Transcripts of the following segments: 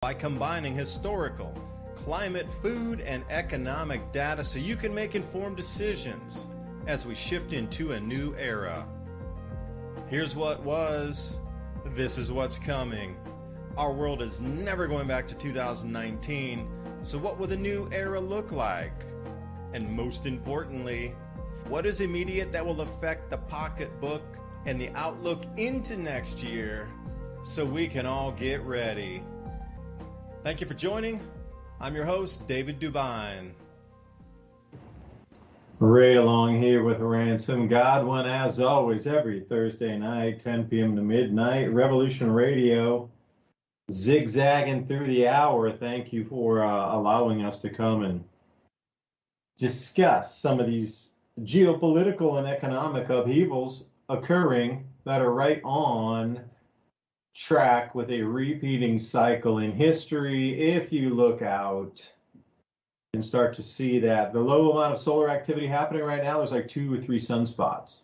by combining historical, climate, food, and economic data so you can make informed decisions as we shift into a new era. Here's what was, this is what's coming. Our world is never going back to 2019, so what will the new era look like? And most importantly, what is immediate that will affect the pocketbook and the outlook into next year so we can all get ready? Thank you for joining. I'm your host, David DuByne. Right along here with Ransom Godwin, as always, every Thursday night, 10 p.m. to midnight. Revolution Radio, zigzagging through the hour. Thank you for allowing us to come and discuss some of these geopolitical and economic upheavals occurring that are right on track with a repeating cycle in history. If you look out and start to see that the low amount of solar activity happening right now, there's like 2 or 3 sunspots.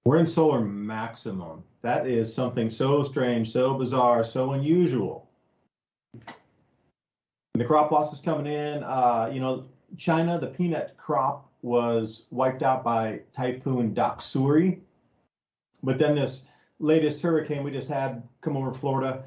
We're in solar maximum. That is something so strange, so bizarre, so unusual. And the crop loss is coming in. China, the peanut crop was wiped out by Typhoon Doksuri. But then this latest hurricane we just had come over Florida,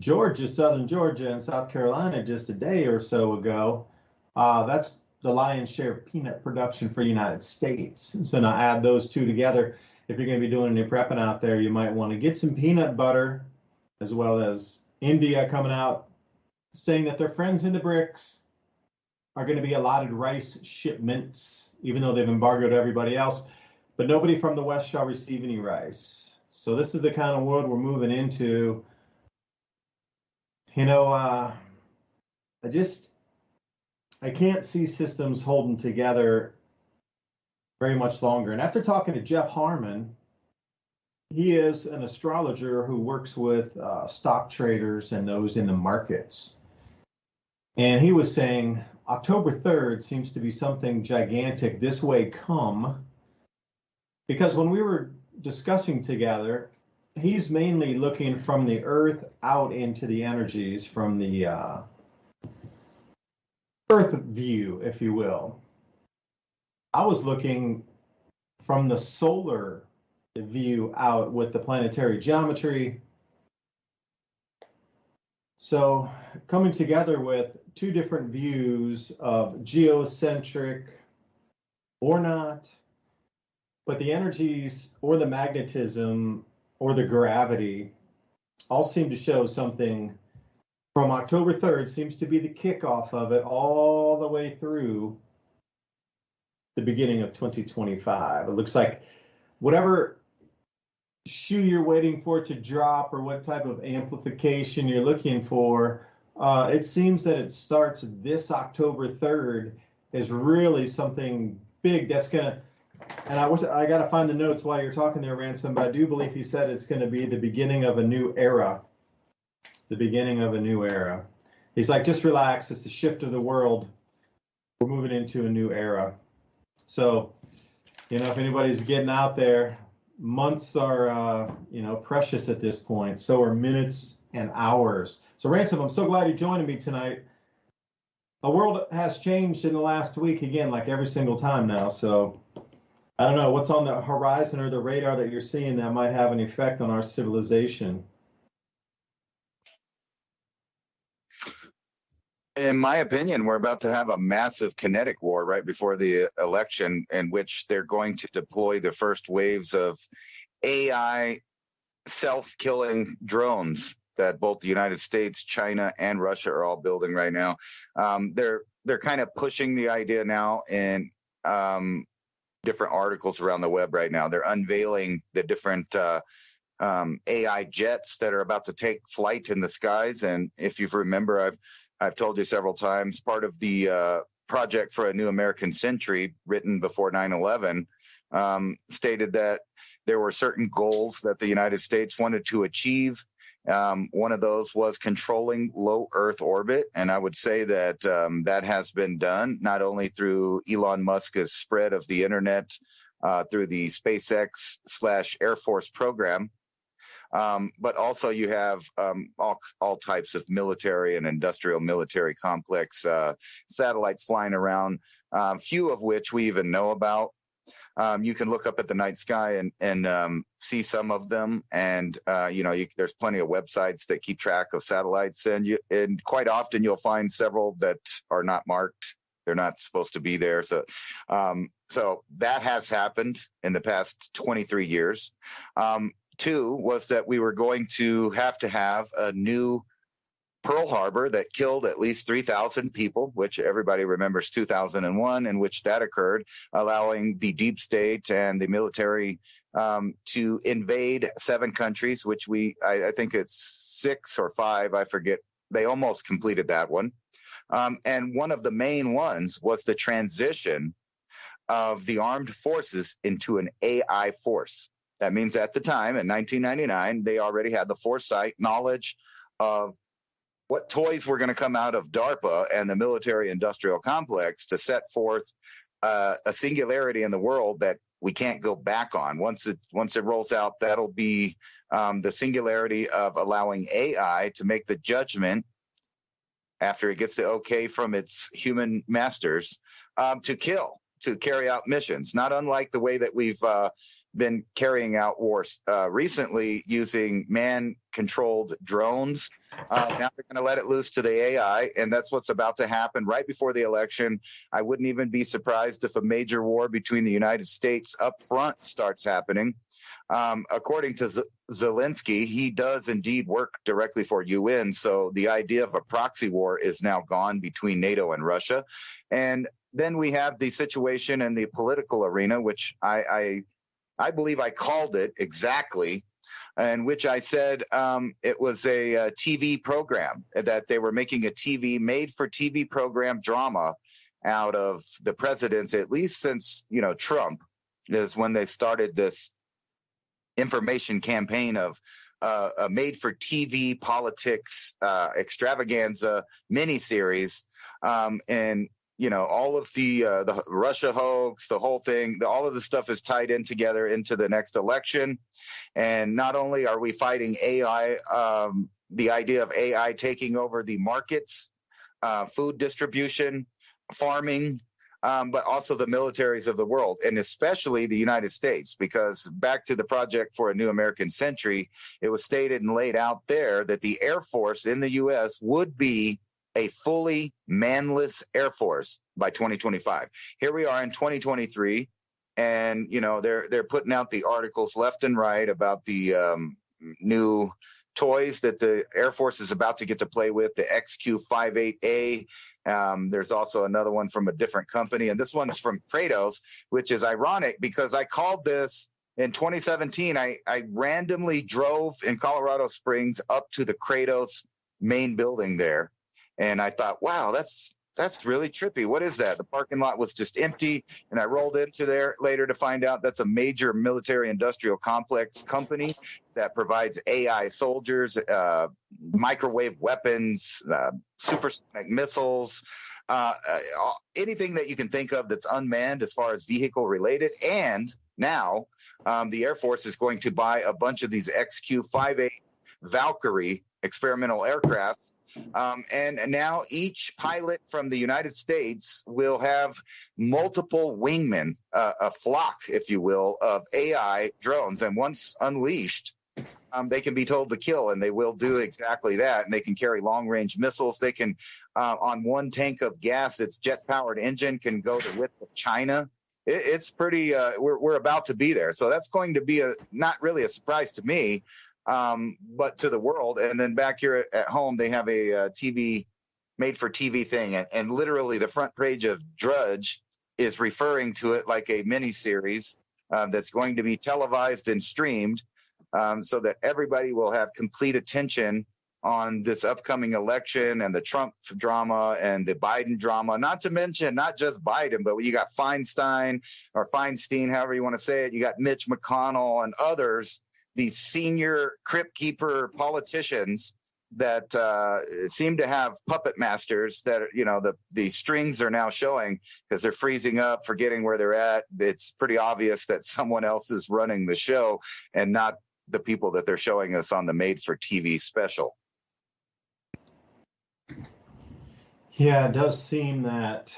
Georgia, southern Georgia, and South Carolina just a day or so ago. That's the lion's share of peanut production for the United States. So now add those two together. If you're going to be doing any prepping out there, you might want to get some peanut butter, as well as India coming out saying that their friends in the BRICS are going to be allotted rice shipments, even though they've embargoed everybody else. But nobody from the West shall receive any rice. So this is the kind of world we're moving into. I can't see systems holding together very much longer. And after talking to Jeff Harmon, he is an astrologer who works with stock traders and those in the markets. And he was saying October 3rd seems to be something gigantic this way come. Because when we were discussing together, he's mainly looking from the earth out into the energies from the earth view, if you will. I was looking from the solar view out with the planetary geometry. So coming together with 2 different views of geocentric or not, but the energies or the magnetism or the gravity all seem to show something from October 3rd seems to be the kickoff of it all the way through the beginning of 2025. It looks like whatever shoe you're waiting for to drop or what type of amplification you're looking for, it seems that it starts this October 3rd is really something big that's going to, and I got to find the notes while you're talking there, Ransom, but I do believe he said it's going to be the beginning of a new era. The beginning of a new era. He's like, just relax. It's the shift of the world. We're moving into a new era. So, if anybody's getting out there, months are, precious at this point. So are minutes and hours. So Ransom, I'm so glad you're joining me tonight. The world has changed in the last week again, like every single time now. So I don't know what's on the horizon or the radar that you're seeing that might have an effect on our civilization. In my opinion, we're about to have a massive kinetic war right before the election, in which they're going to deploy the first waves of AI self-killing drones that both the United States, China, and Russia are all building right now. They're kind of pushing the idea now in different articles around the web right now. They're unveiling the different AI jets that are about to take flight in the skies. And if you remember, I've told you several times, part of the project for a new American century written before 9/11 stated that there were certain goals that the United States wanted to achieve. One of those was controlling low Earth orbit. And I would say that that has been done not only through Elon Musk's spread of the internet through the SpaceX/Air Force program, But also you have all types of military and industrial military complex satellites flying around, few of which we even know about. You can look up at the night sky and see some of them, and there's plenty of websites that keep track of satellites, and quite often you'll find several that are not marked. They're not supposed to be there. So that has happened in the past 23 years. Two was that we were going to have a new Pearl Harbor that killed at least 3,000 people, which everybody remembers 2001, in which that occurred, allowing the deep state and the military to invade 7 countries, which I think it's 6 or 5, I forget. They almost completed that one. And one of the main ones was the transition of the armed forces into an AI force. That means at the time, in 1999, they already had the foresight, knowledge of what toys were going to come out of DARPA and the military-industrial complex to set forth a singularity in the world that we can't go back on. Once it rolls out, that'll be the singularity of allowing AI to make the judgment after it gets the okay from its human masters to carry out missions, not unlike the way that we've been carrying out wars recently using man-controlled drones. Now they're going to let it loose to the AI, and that's what's about to happen right before the election. I wouldn't even be surprised if a major war between the United States up front starts happening. According to Zelensky, he does indeed work directly for UN, so the idea of a proxy war is now gone between NATO and Russia. And then we have the situation in the political arena, which I believe I called it exactly, in which I said it was a TV program, that they were making a made-for-TV program drama out of the presidents, at least since, Trump is when they started this information campaign of a made-for-TV politics extravaganza miniseries, and all of the Russia hoax, the whole thing, all of the stuff is tied in together into the next election. And not only are we fighting AI, the idea of AI taking over the markets, food distribution, farming, but also the militaries of the world, and especially the United States, because back to the Project for a New American Century, it was stated and laid out there that the Air Force in the U.S. would be a fully manless Air Force by 2025. Here we are in 2023, and they're putting out the articles left and right about the new toys that the Air Force is about to get to play with, the XQ-58A. There's also another one from a different company, and this one is from Kratos, which is ironic because I called this in 2017. I randomly drove in Colorado Springs up to the Kratos main building there. And I thought, wow, that's really trippy. What is that? The parking lot was just empty. And I rolled into there later to find out that's a major military industrial complex company that provides AI soldiers, microwave weapons, supersonic missiles, anything that you can think of that's unmanned as far as vehicle related. And now the Air Force is going to buy a bunch of these XQ-58 Valkyrie experimental aircraft. And now each pilot from the United States will have multiple wingmen, a flock, if you will, of AI drones. And once unleashed, they can be told to kill, and they will do exactly that. And they can carry long-range missiles. They can, on one tank of gas, its jet-powered engine can go the width of China. It's pretty. We're about to be there. So that's going to be not really a surprise to me, but to the world. And then back here at home, they have a TV made for TV thing. And literally the front page of Drudge is referring to it like a mini series that's going to be televised and streamed so that everybody will have complete attention on this upcoming election and the Trump drama and the Biden drama, not to mention not just Biden, but you got Feinstein, however you want to say it. You got Mitch McConnell and others, these senior crypt keeper politicians that seem to have puppet masters that, the strings are now showing because they're freezing up, forgetting where they're at. It's pretty obvious that someone else is running the show and not the people that they're showing us on the made-for-TV special. Yeah, it does seem that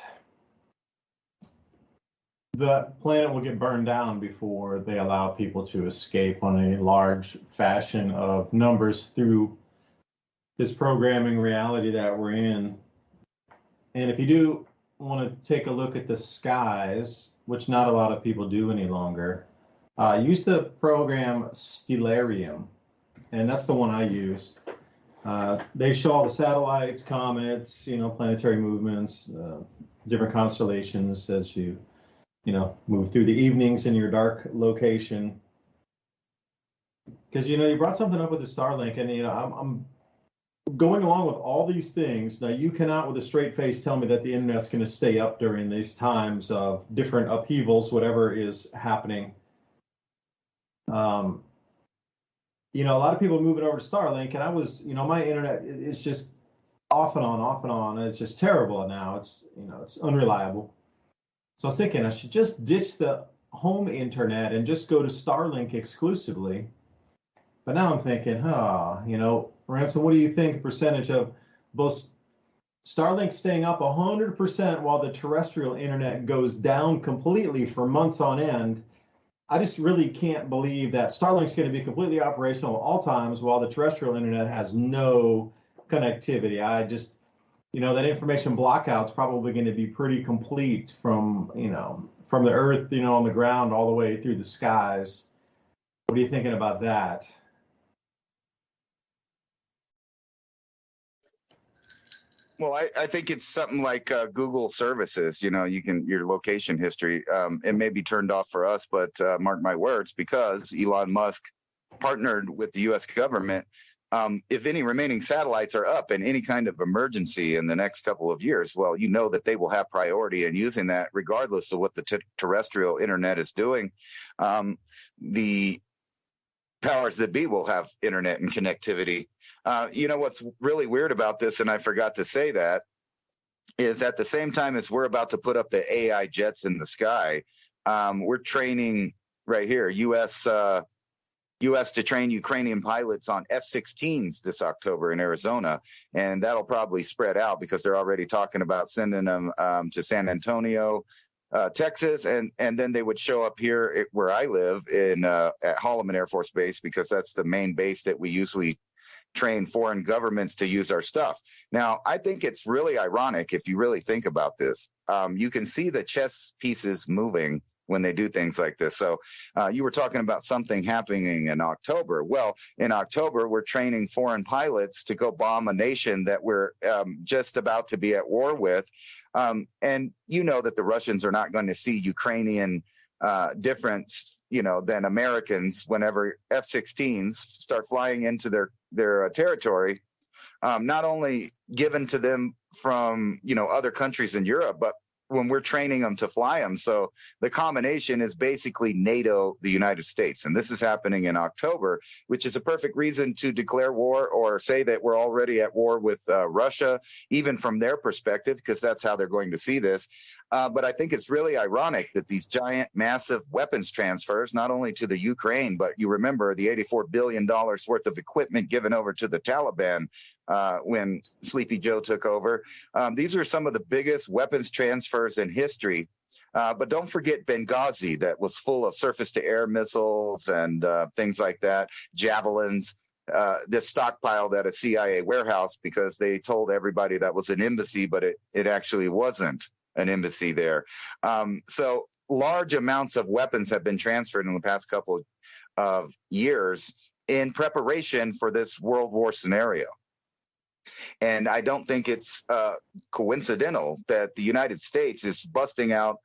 the planet will get burned down before they allow people to escape on a large fashion of numbers through this programming reality that we're in. And if you do want to take a look at the skies, which not a lot of people do any longer, use the program Stellarium, and that's the one I use. They show all the satellites, comets, planetary movements, different constellations as you move through the evenings in your dark location. Because you brought something up with the Starlink, and I'm going along with all these things. Now, you cannot with a straight face tell me that the internet's going to stay up during these times of different upheavals, whatever is happening. A lot of people moving over to Starlink, and I was, my internet is just off and on, off and on. And it's just terrible now. It's, it's unreliable. So I was thinking I should just ditch the home internet and just go to Starlink exclusively. But now I'm thinking, Ransom, what do you think the percentage of both Starlink staying up 100% while the terrestrial internet goes down completely for months on end? I just really can't believe that Starlink's going to be completely operational at all times while the terrestrial internet has no connectivity. I just, that information blockout's probably going to be pretty complete from the earth, on the ground all the way through the skies. What are you thinking about that? Well, I think it's something like Google services. Your location history. It may be turned off for us, but mark my words, because Elon Musk partnered with the U.S. government. If any remaining satellites are up in any kind of emergency in the next couple of years, well, that they will have priority in using that, regardless of what the terrestrial internet is doing. The powers that be will have internet and connectivity. What's really weird about this, and I forgot to say that, is at the same time as we're about to put up the AI jets in the sky, we're training right here, U.S. to train Ukrainian pilots on F-16s this October in Arizona, and that'll probably spread out because they're already talking about sending them to San Antonio, Texas, and then they would show up here where I live at Holloman Air Force Base, because that's the main base that we usually train foreign governments to use our stuff. Now, I think it's really ironic if you really think about this. You can see the chess pieces moving when they do things like this. So you were talking about something happening in October. Well, in October, we're training foreign pilots to go bomb a nation that we're just about to be at war with. And that the Russians are not going to see Ukrainian difference, than Americans whenever F-16s start flying into their territory, not only given to them from, other countries in Europe, but when we're training them to fly them. So the combination is basically NATO, the United States. And this is happening in October, which is a perfect reason to declare war or say that we're already at war with Russia, even from their perspective, because that's how they're going to see this. But I think it's really ironic that these giant, massive weapons transfers, not only to the Ukraine, but you remember the $84 billion worth of equipment given over to the Taliban when Sleepy Joe took over. These are some of the biggest weapons transfers in history. But don't forget Benghazi, that was full of surface-to-air missiles and things like that, javelins. This stockpiled at a CIA warehouse because they told everybody that was an embassy, but it actually wasn't an embassy there. So large amounts of weapons have been transferred in the past couple of years in preparation for this World War scenario. And I don't think it's coincidental that the United States is busting out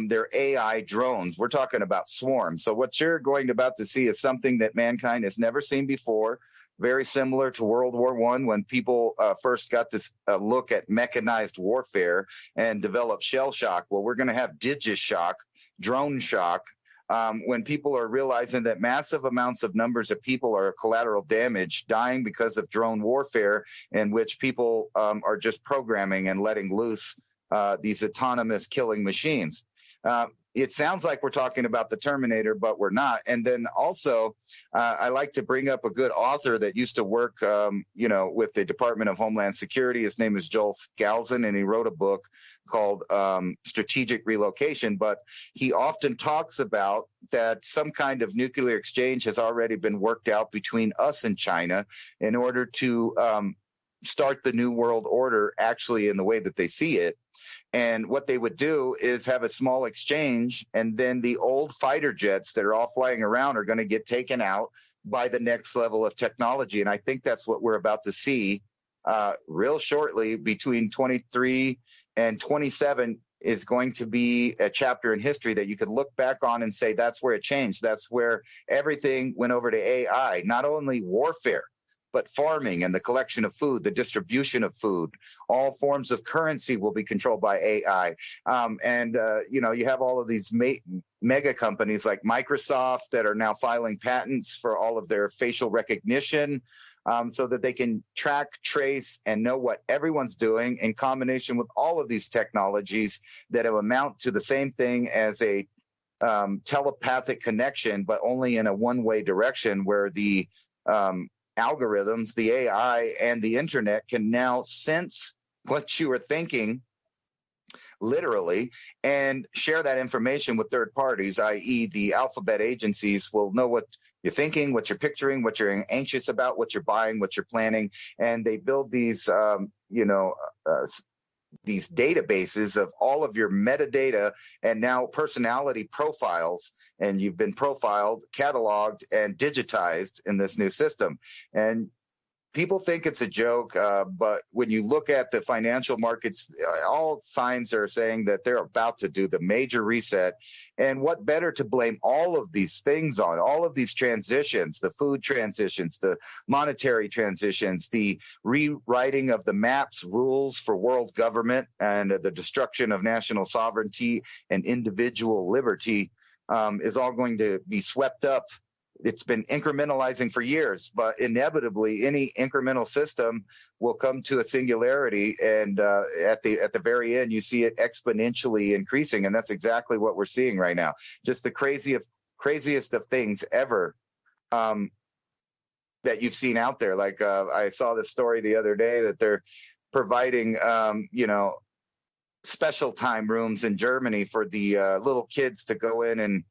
their AI drones. We're talking about swarms. So what you're about to see is something that mankind has never seen before, very similar to World War I, when people first got to look at mechanized warfare and develop shell shock. Well, we're going to have shock, drone shock, when people are realizing that massive amounts of numbers of people are collateral damage, dying because of drone warfare, in which people are just programming and letting loose these autonomous killing machines. It sounds like we're talking about the Terminator, but we're not. And then also, I like to bring up a good author that used to work, with the Department of Homeland Security. His name is Joel Skousen, and he wrote a book called Strategic Relocation. But he often talks about that some kind of nuclear exchange has already been worked out between us and China in order to start the New World Order actually in the way that they see it. And what they would do is have a small exchange, and then the old fighter jets that are all flying around are going to get taken out by the next level of technology. And I think that's what we're about to see real shortly. Between 23 and 27 is going to be a chapter in history that you could look back on and say that's where it changed. That's where everything went over to AI, not only warfare, but farming and the collection of food, the distribution of food, all forms of currency will be controlled by AI. You have all of these mega companies like Microsoft that are now filing patents for all of their facial recognition, so that they can track, trace, and know what everyone's doing in combination with all of these technologies that amount to the same thing as a telepathic connection, but only in a one-way direction, where the algorithms, the AI, and the internet can now sense what you are thinking, literally, and share that information with third parties, i.e. the alphabet agencies will know what you're thinking, what you're picturing, what you're anxious about, what you're buying, what you're planning, and they build these these databases of all of your metadata and now personality profiles, and you've been profiled, cataloged, and digitized in this new system. And people think it's a joke, but when you look at the financial markets, all signs are saying that they're about to do the major reset. And what better to blame all of these things on, all of these transitions, the food transitions, the monetary transitions, the rewriting of the maps rules for world government, and the destruction of national sovereignty and individual liberty is all going to be swept up. It's been incrementalizing for years, but inevitably any incremental system will come to a singularity, and at the very end you see it exponentially increasing, and that's exactly what we're seeing right now. Just the craziest of things ever that you've seen out there. Like I saw this story the other day that they're providing special time rooms in Germany for the little kids to go in and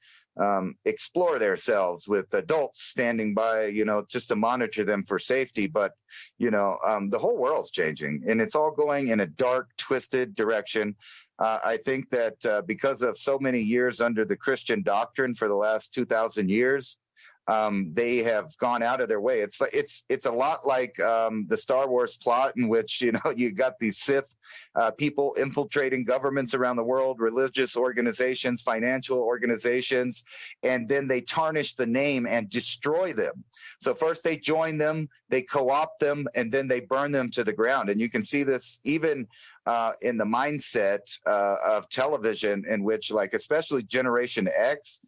explore themselves, with adults standing by, just to monitor them for safety. But, the whole world's changing, and it's all going in a dark, twisted direction. I think that because of so many years under the Christian doctrine for the last 2,000 years, they have gone out of their way. It's a lot like the Star Wars plot, in which you got these Sith people infiltrating governments around the world, religious organizations, financial organizations, and then they tarnish the name and destroy them. So first they join them, they co-opt them, and then they burn them to the ground. And you can see this even in the mindset of television, in which, like, especially Generation X,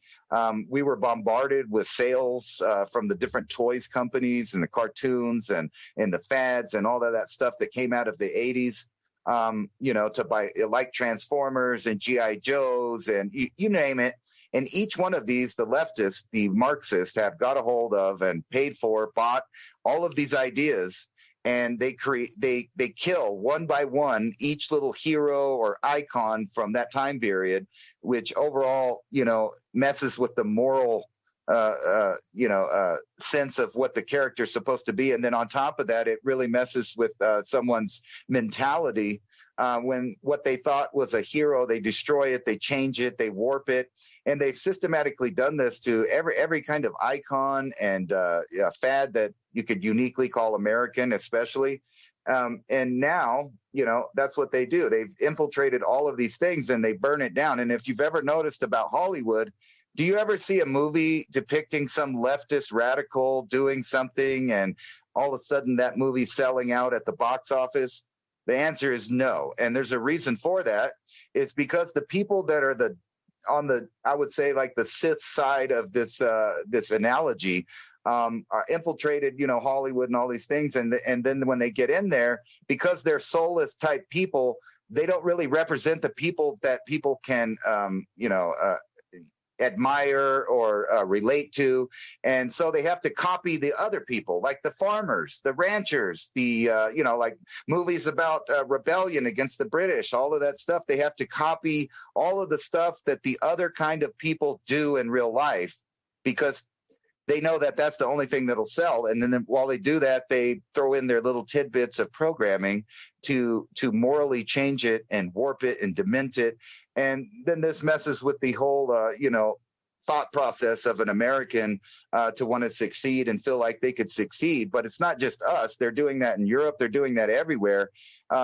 we were bombarded with sales from the different toys companies and the cartoons and the fads and all of that stuff that came out of the 80s, to buy, like Transformers and G.I. Joes and you name it. And each one of these, the leftists, the Marxists, have got a hold of and paid for, bought all of these ideas. And they kill one by one each little hero or icon from that time period, which overall, messes with the moral, sense of what the character's supposed to be. And then on top of that, it really messes with someone's mentality. When what they thought was a hero, they destroy it, they change it, they warp it. And they've systematically done this to every kind of icon and fad that you could uniquely call American, especially. And now, that's what they do. They've infiltrated all of these things and they burn it down. And if you've ever noticed about Hollywood, do you ever see a movie depicting some leftist radical doing something and all of a sudden that movie's selling out at the box office? The answer is no. And there's a reason for that. It's because the people that are on the, I would say, like the Sith side of this analogy, are infiltrated, Hollywood and all these things. And then when they get in there, because they're soulless type people, they don't really represent the people that people can, admire or relate to. And so they have to copy the other people, like the farmers, the ranchers, like movies about rebellion against the British, all of that stuff. They have to copy all of the stuff that the other kind of people do in real life, because they know that that's the only thing that'll sell. And then while they do that, they throw in their little tidbits of programming to morally change it and warp it and dement it. And then this messes with the whole, thought process of an American to want to succeed and feel like they could succeed. But it's not just us. They're doing that in Europe. They're doing that everywhere.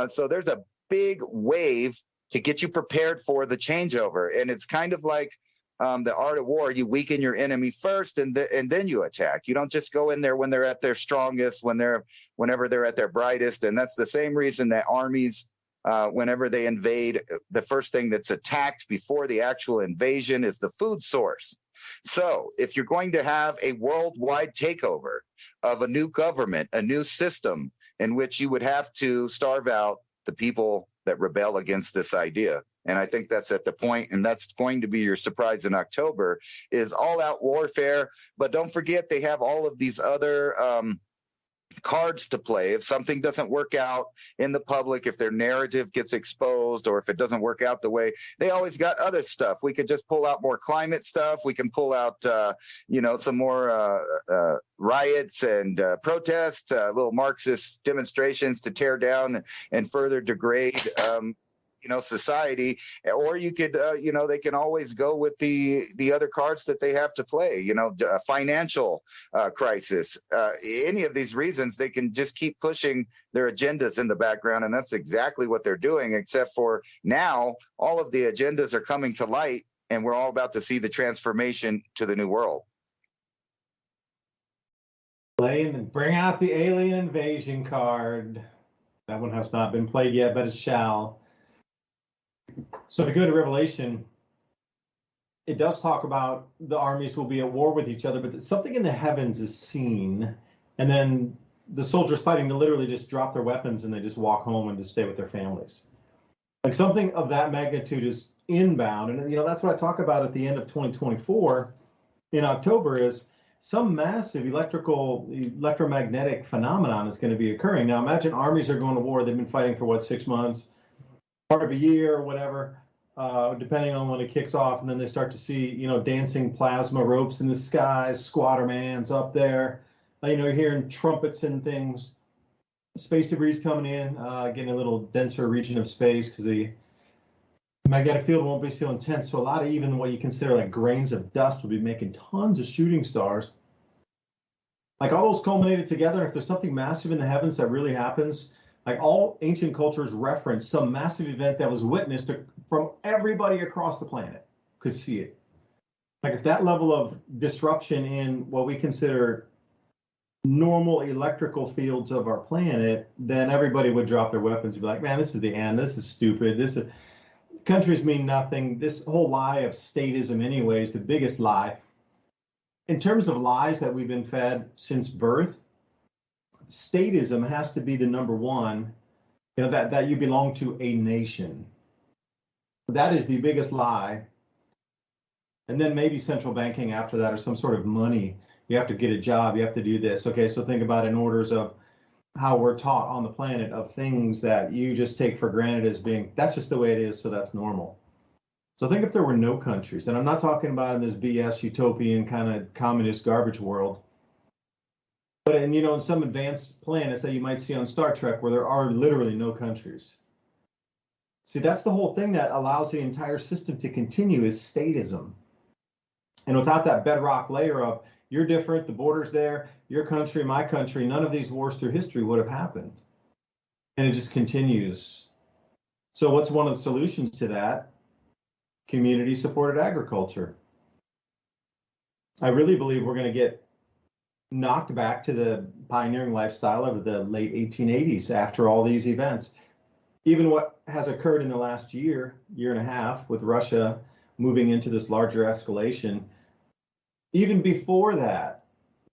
So there's a big wave to get you prepared for the changeover. And it's kind of like the art of war. You weaken your enemy first, and then you attack. You don't just go in there when they're at their strongest, whenever they're at their brightest. And that's the same reason that armies, whenever they invade, the first thing that's attacked before the actual invasion is the food source. So if you're going to have a worldwide takeover of a new government, a new system in which you would have to starve out the people that rebel against this idea. And I think that's at the point, and that's going to be your surprise in October, is all-out warfare. But don't forget, they have all of these other cards to play. If something doesn't work out in the public, if their narrative gets exposed, or if it doesn't work out the way, they always got other stuff. We could just pull out more climate stuff. We can pull out, some more riots and protests, little Marxist demonstrations to tear down and further degrade society. Or you could, they can always go with the other cards that they have to play, a financial crisis. Any of these reasons, they can just keep pushing their agendas in the background. And that's exactly what they're doing, except for now, all of the agendas are coming to light, and we're all about to see the transformation to the new world. Bring out the alien invasion card. That one has not been played yet, but it shall. So to go to Revelation, it does talk about the armies will be at war with each other, but something in the heavens is seen, and then the soldiers fighting to literally just drop their weapons and they just walk home and just stay with their families. Like something of that magnitude is inbound, and that's what I talk about at the end of 2024 in October, is some massive electromagnetic phenomenon is going to be occurring. Now imagine armies are going to war. They've been fighting for 6 months, part of a year or whatever, depending on when it kicks off, and then they start to see dancing plasma ropes in the skies, squattermans up there, you're hearing trumpets and things, space debris coming in, getting a little denser region of space because the magnetic field won't be so intense. So a lot of even what you consider like grains of dust will be making tons of shooting stars. Like all those culminated together, and if there's something massive in the heavens that really happens, like all ancient cultures reference some massive event that was witnessed from everybody across the planet could see it. Like if that level of disruption in what we consider normal electrical fields of our planet, then everybody would drop their weapons and be like, man, this is the end. This is stupid. Countries mean nothing. This whole lie of statism anyway is the biggest lie. In terms of lies that we've been fed since birth, statism has to be the number one, that you belong to a nation. That is the biggest lie. And then maybe central banking after that, or some sort of money. You have to get a job, you have to do this. Okay, so think about in orders of how we're taught on the planet of things that you just take for granted as being, that's just the way it is, so that's normal. So think if there were no countries, and I'm not talking about in this BS utopian kind of communist garbage world, but in some advanced planets that you might see on Star Trek where there are literally no countries. See, that's the whole thing that allows the entire system to continue is statism. And without that bedrock layer of you're different, the border's there, your country, my country, none of these wars through history would have happened. And it just continues. So what's one of the solutions to that? Community-supported agriculture. I really believe we're going to get knocked back to the pioneering lifestyle of the late 1880s after all these events. Even what has occurred in the last year and a half with Russia moving into this larger escalation, even before that,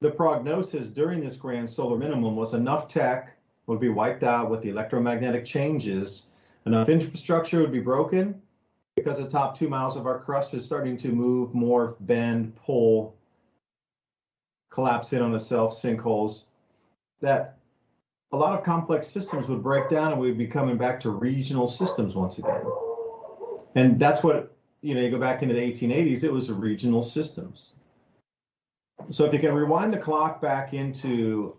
the prognosis during this grand solar minimum was enough tech would be wiped out with the electromagnetic changes enough infrastructure would be broken because the top 2 miles of our crust is starting to move, morph, bend, pull, collapse in on itself, sinkholes, that a lot of complex systems would break down and we'd be coming back to regional systems once again. And that's what, you go back into the 1880s, it was regional systems. So if you can rewind the clock back into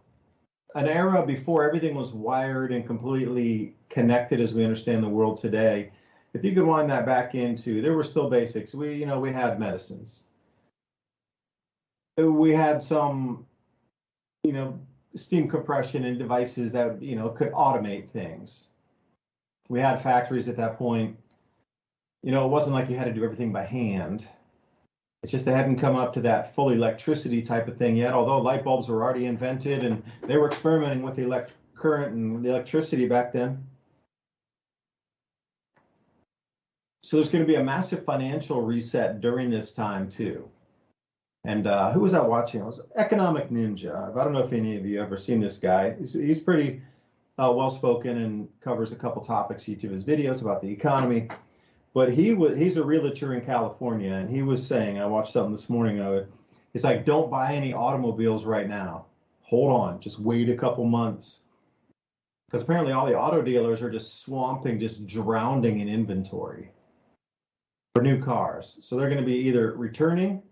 an era before everything was wired and completely connected as we understand the world today, if you could wind that back into, there were still basics. We had medicines. We had some, steam compression and devices that, could automate things. We had factories at that point. It wasn't like you had to do everything by hand. It's just they hadn't come up to that full electricity type of thing yet, although light bulbs were already invented and they were experimenting with the current and the electricity back then. So there's going to be a massive financial reset during this time too. And who was I watching? It was Economic Ninja. I don't know if any of you ever seen this guy. He's pretty well-spoken and covers a couple topics each of his videos about the economy. But he's a realtor in California, and he was saying, I watched something this morning of it. It's like, don't buy any automobiles right now. Hold on, just wait a couple months. Because apparently all the auto dealers are just swamping, just drowning in inventory for new cars. So they're going to be either returning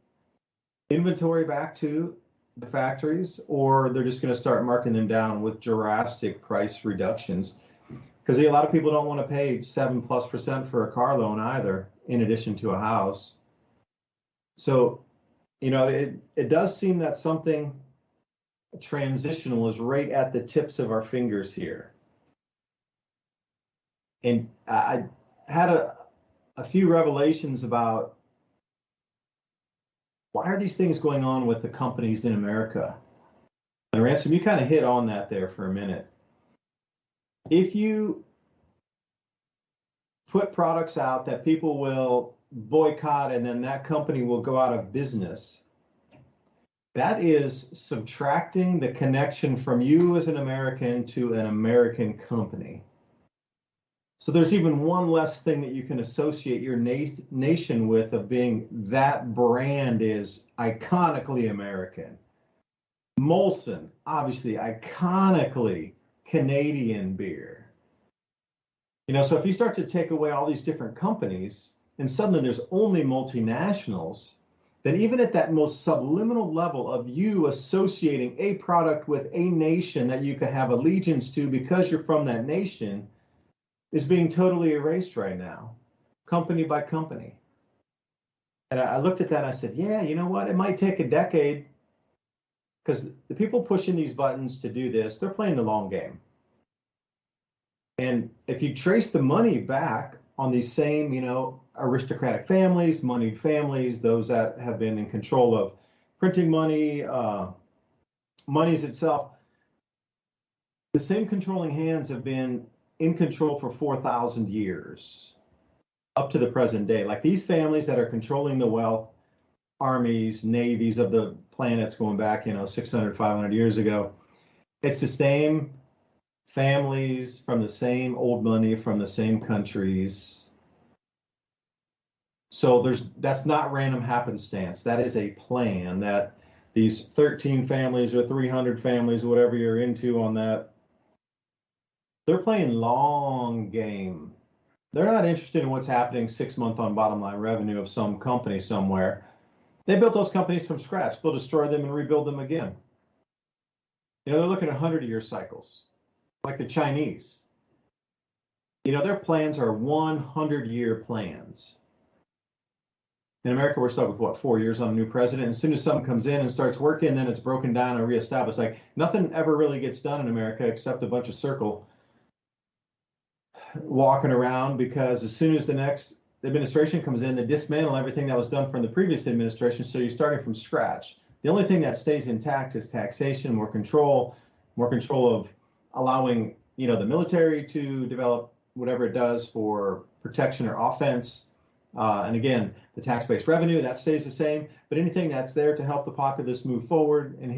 inventory back to the factories, or they're just going to start marking them down with drastic price reductions. Because a lot of people don't want to pay 7+% for a car loan either, in addition to a house. So, it does seem that something transitional is right at the tips of our fingers here. And I had a few revelations about why are these things going on with the companies in America? And Ransom, you kind of hit on that there for a minute. If you put products out that people will boycott and then that company will go out of business, that is subtracting the connection from you as an American to an American company. So there's even one less thing that you can associate your nation with, of being that brand is iconically American. Molson, obviously iconically Canadian beer. So if you start to take away all these different companies and suddenly there's only multinationals, then even at that most subliminal level of you associating a product with a nation that you can have allegiance to because you're from that nation is being totally erased right now, company by company. And I looked at that and I said, yeah, you know what? It might take a decade, because the people pushing these buttons to do this, they're playing the long game. And if you trace the money back on these same, aristocratic families, moneyed families, those that have been in control of printing money, monies itself, the same controlling hands have been in control for 4,000 years up to the present day. Like these families that are controlling the wealth, armies, navies of the planets going back, 600, 500 years ago, it's the same families from the same old money from the same countries. So that's not random happenstance. That is a plan that these 13 families or 300 families, whatever you're into on that, they're playing long game. They're not interested in what's happening 6 months on bottom line revenue of some company somewhere. They built those companies from scratch. They'll destroy them and rebuild them again. They're looking at 100-year cycles, like the Chinese. Their plans are 100-year plans. In America, we're stuck with 4 years on a new president. As soon as something comes in and starts working, then it's broken down and reestablished. Like nothing ever really gets done in America except a bunch of circle walking around, because as soon as the next administration comes in, they dismantle everything that was done from the previous administration. So you're starting from scratch. The only thing that stays intact is taxation, more control of allowing, the military to develop whatever it does for protection or offense. And again, the tax-based revenue, that stays the same. But anything that's there to help the populace move forward and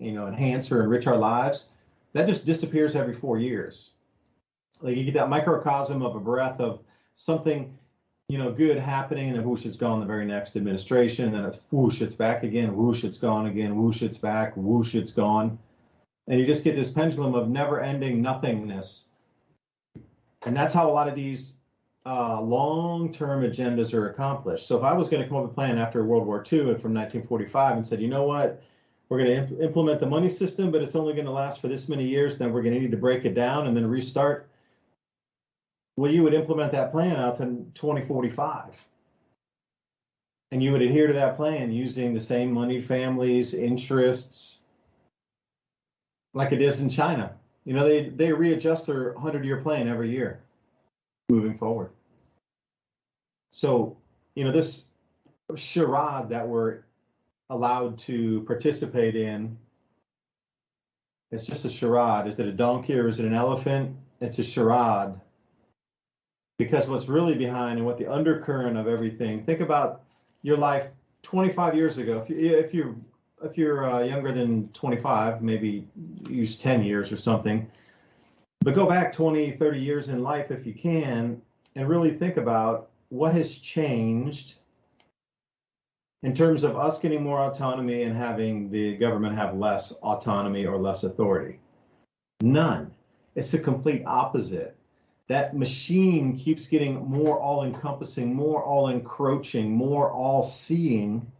enhance or enrich our lives, that just disappears every 4 years. Like you get that microcosm of a breath of something, good happening, and then whoosh, it's gone the very next administration, and then it's whoosh, it's back again, whoosh, it's gone again, whoosh, it's back, whoosh, it's gone. And you just get this pendulum of never-ending nothingness. And that's how a lot of these long-term agendas are accomplished. So if I was going to come up with a plan after World War II and from 1945 and said, you know what, we're going to implement the money system, but it's only going to last for this many years, then we're going to need to break it down and then restart. Well, you would implement that plan out to 2045. And you would adhere to that plan using the same moneyed families, interests, like it is in China. They readjust their 100-year plan every year moving forward. So, this charade that we're allowed to participate in, it's just a charade. Is it a donkey or is it an elephant? It's a charade. Because what's really behind and what the undercurrent of everything, think about your life 25 years ago. If you're younger than 25, maybe use 10 years or something, but go back 20, 30 years in life if you can, and really think about what has changed in terms of us getting more autonomy and having the government have less autonomy or less authority. None. It's the complete opposite. That machine keeps getting more all-encompassing, more all-encroaching, more all-seeing.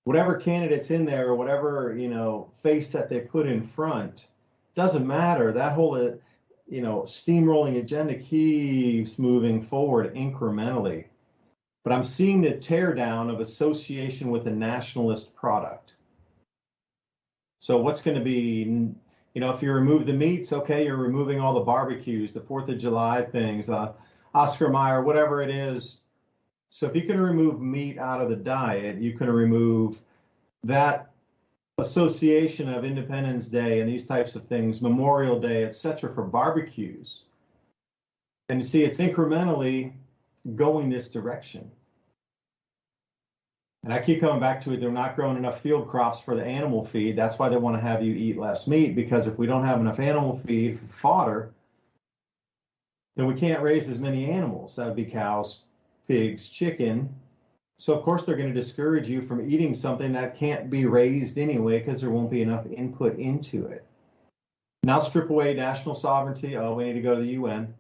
Whatever candidate's in there, or whatever, face that they put in front, doesn't matter. That whole, steamrolling agenda keeps moving forward incrementally. But I'm seeing the teardown of association with a nationalist product. So what's going to be, if you remove the meats, okay, you're removing all the barbecues, the 4th of July things, Oscar Mayer, whatever it is. So if you can remove meat out of the diet, you can remove that association of Independence Day and these types of things, Memorial Day, etc., for barbecues. And you see, it's incrementally going this direction. And I keep coming back to it. They're not growing enough field crops for the animal feed. That's why they want to have you eat less meat, because if we don't have enough animal feed for fodder, then we can't raise as many animals. That would be cows, pigs, chicken. So of course they're going to discourage you from eating something that can't be raised anyway, because there won't be enough input into it. Now strip away national sovereignty. Oh, we need to go to the UN.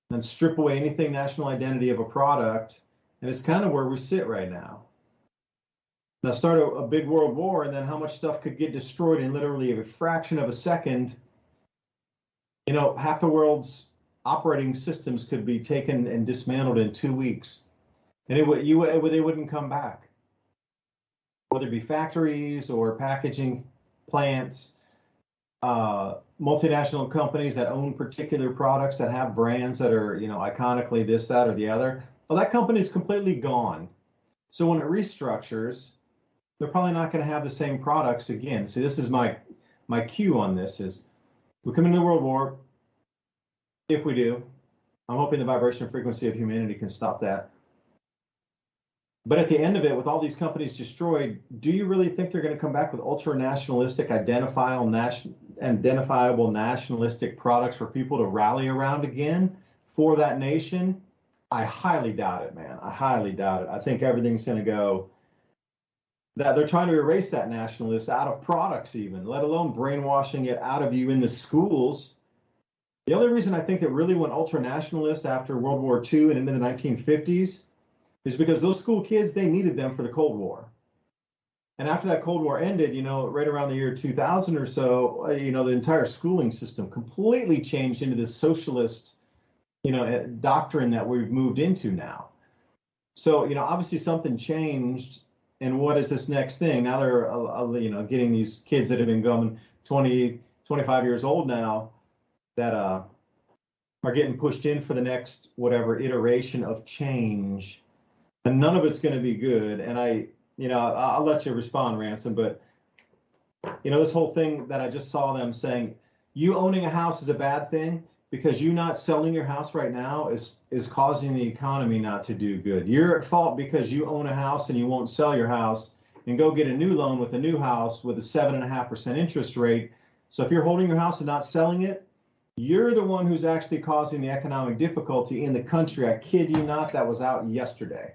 Then strip away anything national identity of a product. And it's kind of where we sit right now. Now start a big world war, and then how much stuff could get destroyed in literally a fraction of a second. Half the world's operating systems could be taken and dismantled in 2 weeks. And they wouldn't come back. Whether it be factories or packaging plants, multinational companies that own particular products that have brands that are, iconically this, that, or the other. Well, that company is completely gone. So when it restructures, they're probably not going to have the same products again. See, this is my cue on this is we come into the world war. If we do, I'm hoping the vibration frequency of humanity can stop that. But at the end of it, with all these companies destroyed, do you really think they're going to come back with ultra-nationalistic, identifiable nationalistic products for people to rally around again for that nation? I highly doubt it, man. I highly doubt it. I think everything's going to go that they're trying to erase that nationalist out of products even, let alone brainwashing it out of you in the schools. The only reason I think it really went ultra-nationalist after World War II and into the 1950s is because those school kids, they needed them for the Cold War. And after that Cold War ended, right around the year 2000 or so, the entire schooling system completely changed into this socialist, doctrine that we've moved into now. So, obviously something changed. And what is this next thing? Now they're, getting these kids that have been going 20, 25 years old now that are getting pushed in for the next whatever iteration of change. And none of it's going to be good. And I'll let you respond, Ransom, but this whole thing that I just saw them saying, you owning a house is a bad thing because you not selling your house right now is causing the economy not to do good. You're at fault because you own a house and you won't sell your house and go get a new loan with a new house with a 7.5% interest rate. So if you're holding your house and not selling it, You're the one who's actually causing the economic difficulty in the country. I kid you not, that was out yesterday.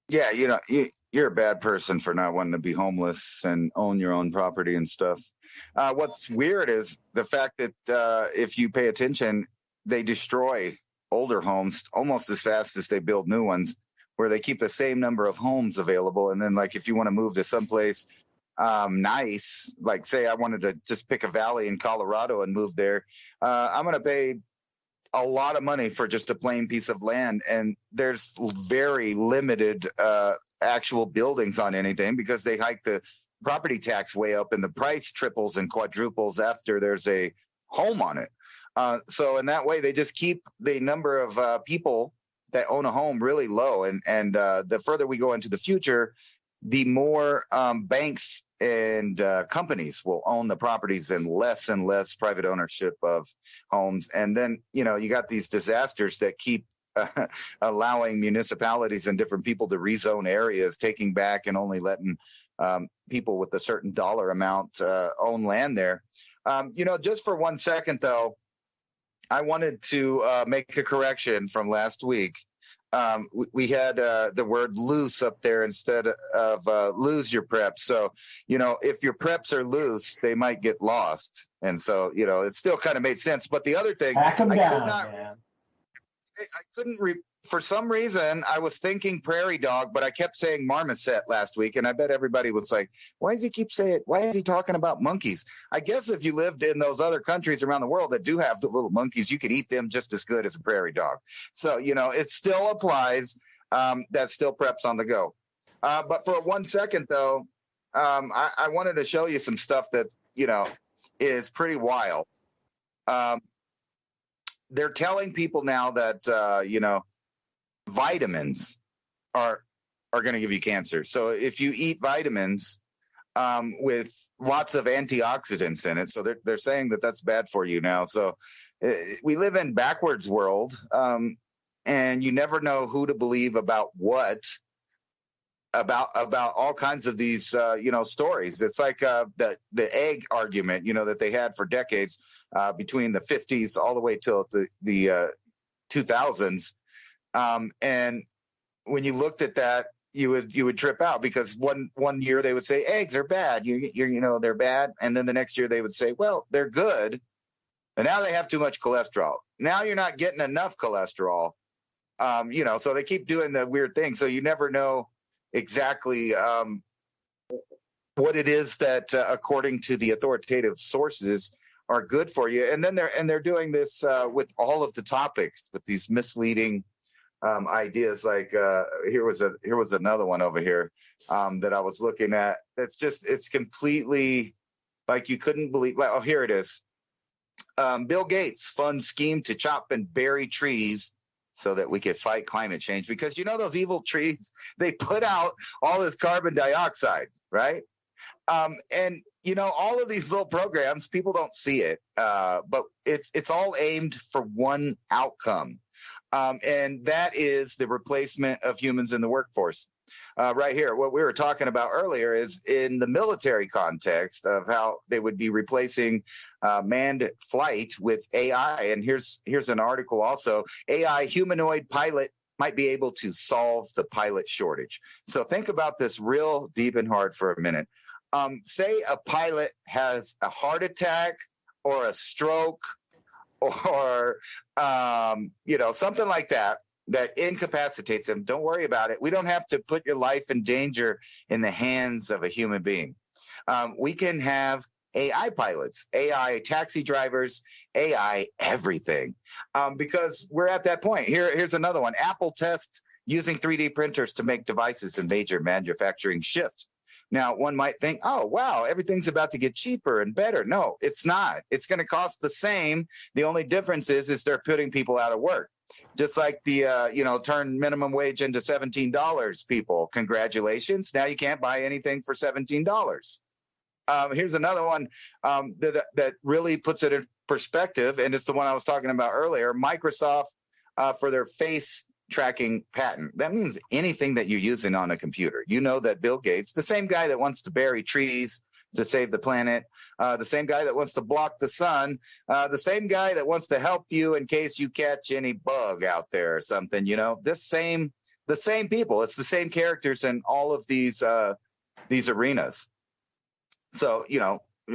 Yeah, you're a bad person for not wanting to be homeless and own your own property and stuff. What's weird is the fact that if you pay attention, they destroy older homes almost as fast as they build new ones, where they keep the same number of homes available. And then, like, if you want to move to someplace nice, like say I wanted to just pick a valley in Colorado and move there, I'm going to pay a lot of money for just a plain piece of land, and there's very limited actual buildings on anything because they hike the property tax way up and the price triples and quadruples after there's a home on it. So in that way, they just keep the number of people that own a home really low, and the further we go into the future, the more banks and companies will own the properties and less private ownership of homes. And then, you got these disasters that keep allowing municipalities and different people to rezone areas, taking back and only letting people with a certain dollar amount own land there. Just for 1 second, though, I wanted to make a correction from last week. We had the word loose up there instead of lose your preps. So, if your preps are loose, they might get lost. And so, it still kind of made sense. But the other thing, Pack them down, man. I couldn't for some reason, I was thinking prairie dog, but I kept saying marmoset last week. And I bet everybody was like, why does he keep saying it? Why is he talking about monkeys? I guess if you lived in those other countries around the world that do have the little monkeys, you could eat them just as good as a prairie dog. So, it still applies. That still preps on the go. But for 1 second, though, I wanted to show you some stuff that, is pretty wild. They're telling people now that, vitamins are going to give you cancer. So if you eat vitamins with lots of antioxidants in it, so they're saying that that's bad for you now. So we live in backwards world, and you never know who to believe about what. About all kinds of these stories. It's like the egg argument that they had for decades between the 50s all the way till the 2000s. And when you looked at that, you would trip out because one year they would say eggs are bad. They're bad, and then the next year they would say, well, they're good, and now they have too much cholesterol. Now you're not getting enough cholesterol. So they keep doing the weird thing. So you never know exactly what it is that, according to the authoritative sources, are good for you. And then they're doing this with all of the topics with these misleading ideas. Like here was another one over here that I was looking at. It's completely like you couldn't believe. Like, oh, here it is. Bill Gates funds scheme to chop and bury trees so that we could fight climate change, because those evil trees, they put out all this carbon dioxide, right? And all of these little programs, people don't see it, but it's all aimed for one outcome, and that is the replacement of humans in the workforce. Right here, what we were talking about earlier is in the military context of how they would be replacing manned flight with AI. And here's an article also: AI humanoid pilot might be able to solve the pilot shortage. So think about this real deep and hard for a minute. Say a pilot has a heart attack or a stroke or something like that incapacitates him. Don't worry about it. We don't have to put your life in danger in the hands of a human being. We can have AI pilots, AI taxi drivers, AI everything, because we're at that point. Here's another one. Apple tests using 3D printers to make devices in major manufacturing shift. Now, one might think, oh, wow, everything's about to get cheaper and better. No, it's not. It's going to cost the same. The only difference is they're putting people out of work. Just like the, turn minimum wage into $17, people. Congratulations. Now you can't buy anything for $17. Here's another one that really puts it in perspective, and it's the one I was talking about earlier. Microsoft, for their face tracking patent. That means anything that you're using on a computer. You know that Bill Gates, the same guy that wants to bury trees to save the planet, the same guy that wants to block the sun, the same guy that wants to help you in case you catch any bug out there or something, the same people. It's the same characters in all of these arenas. So,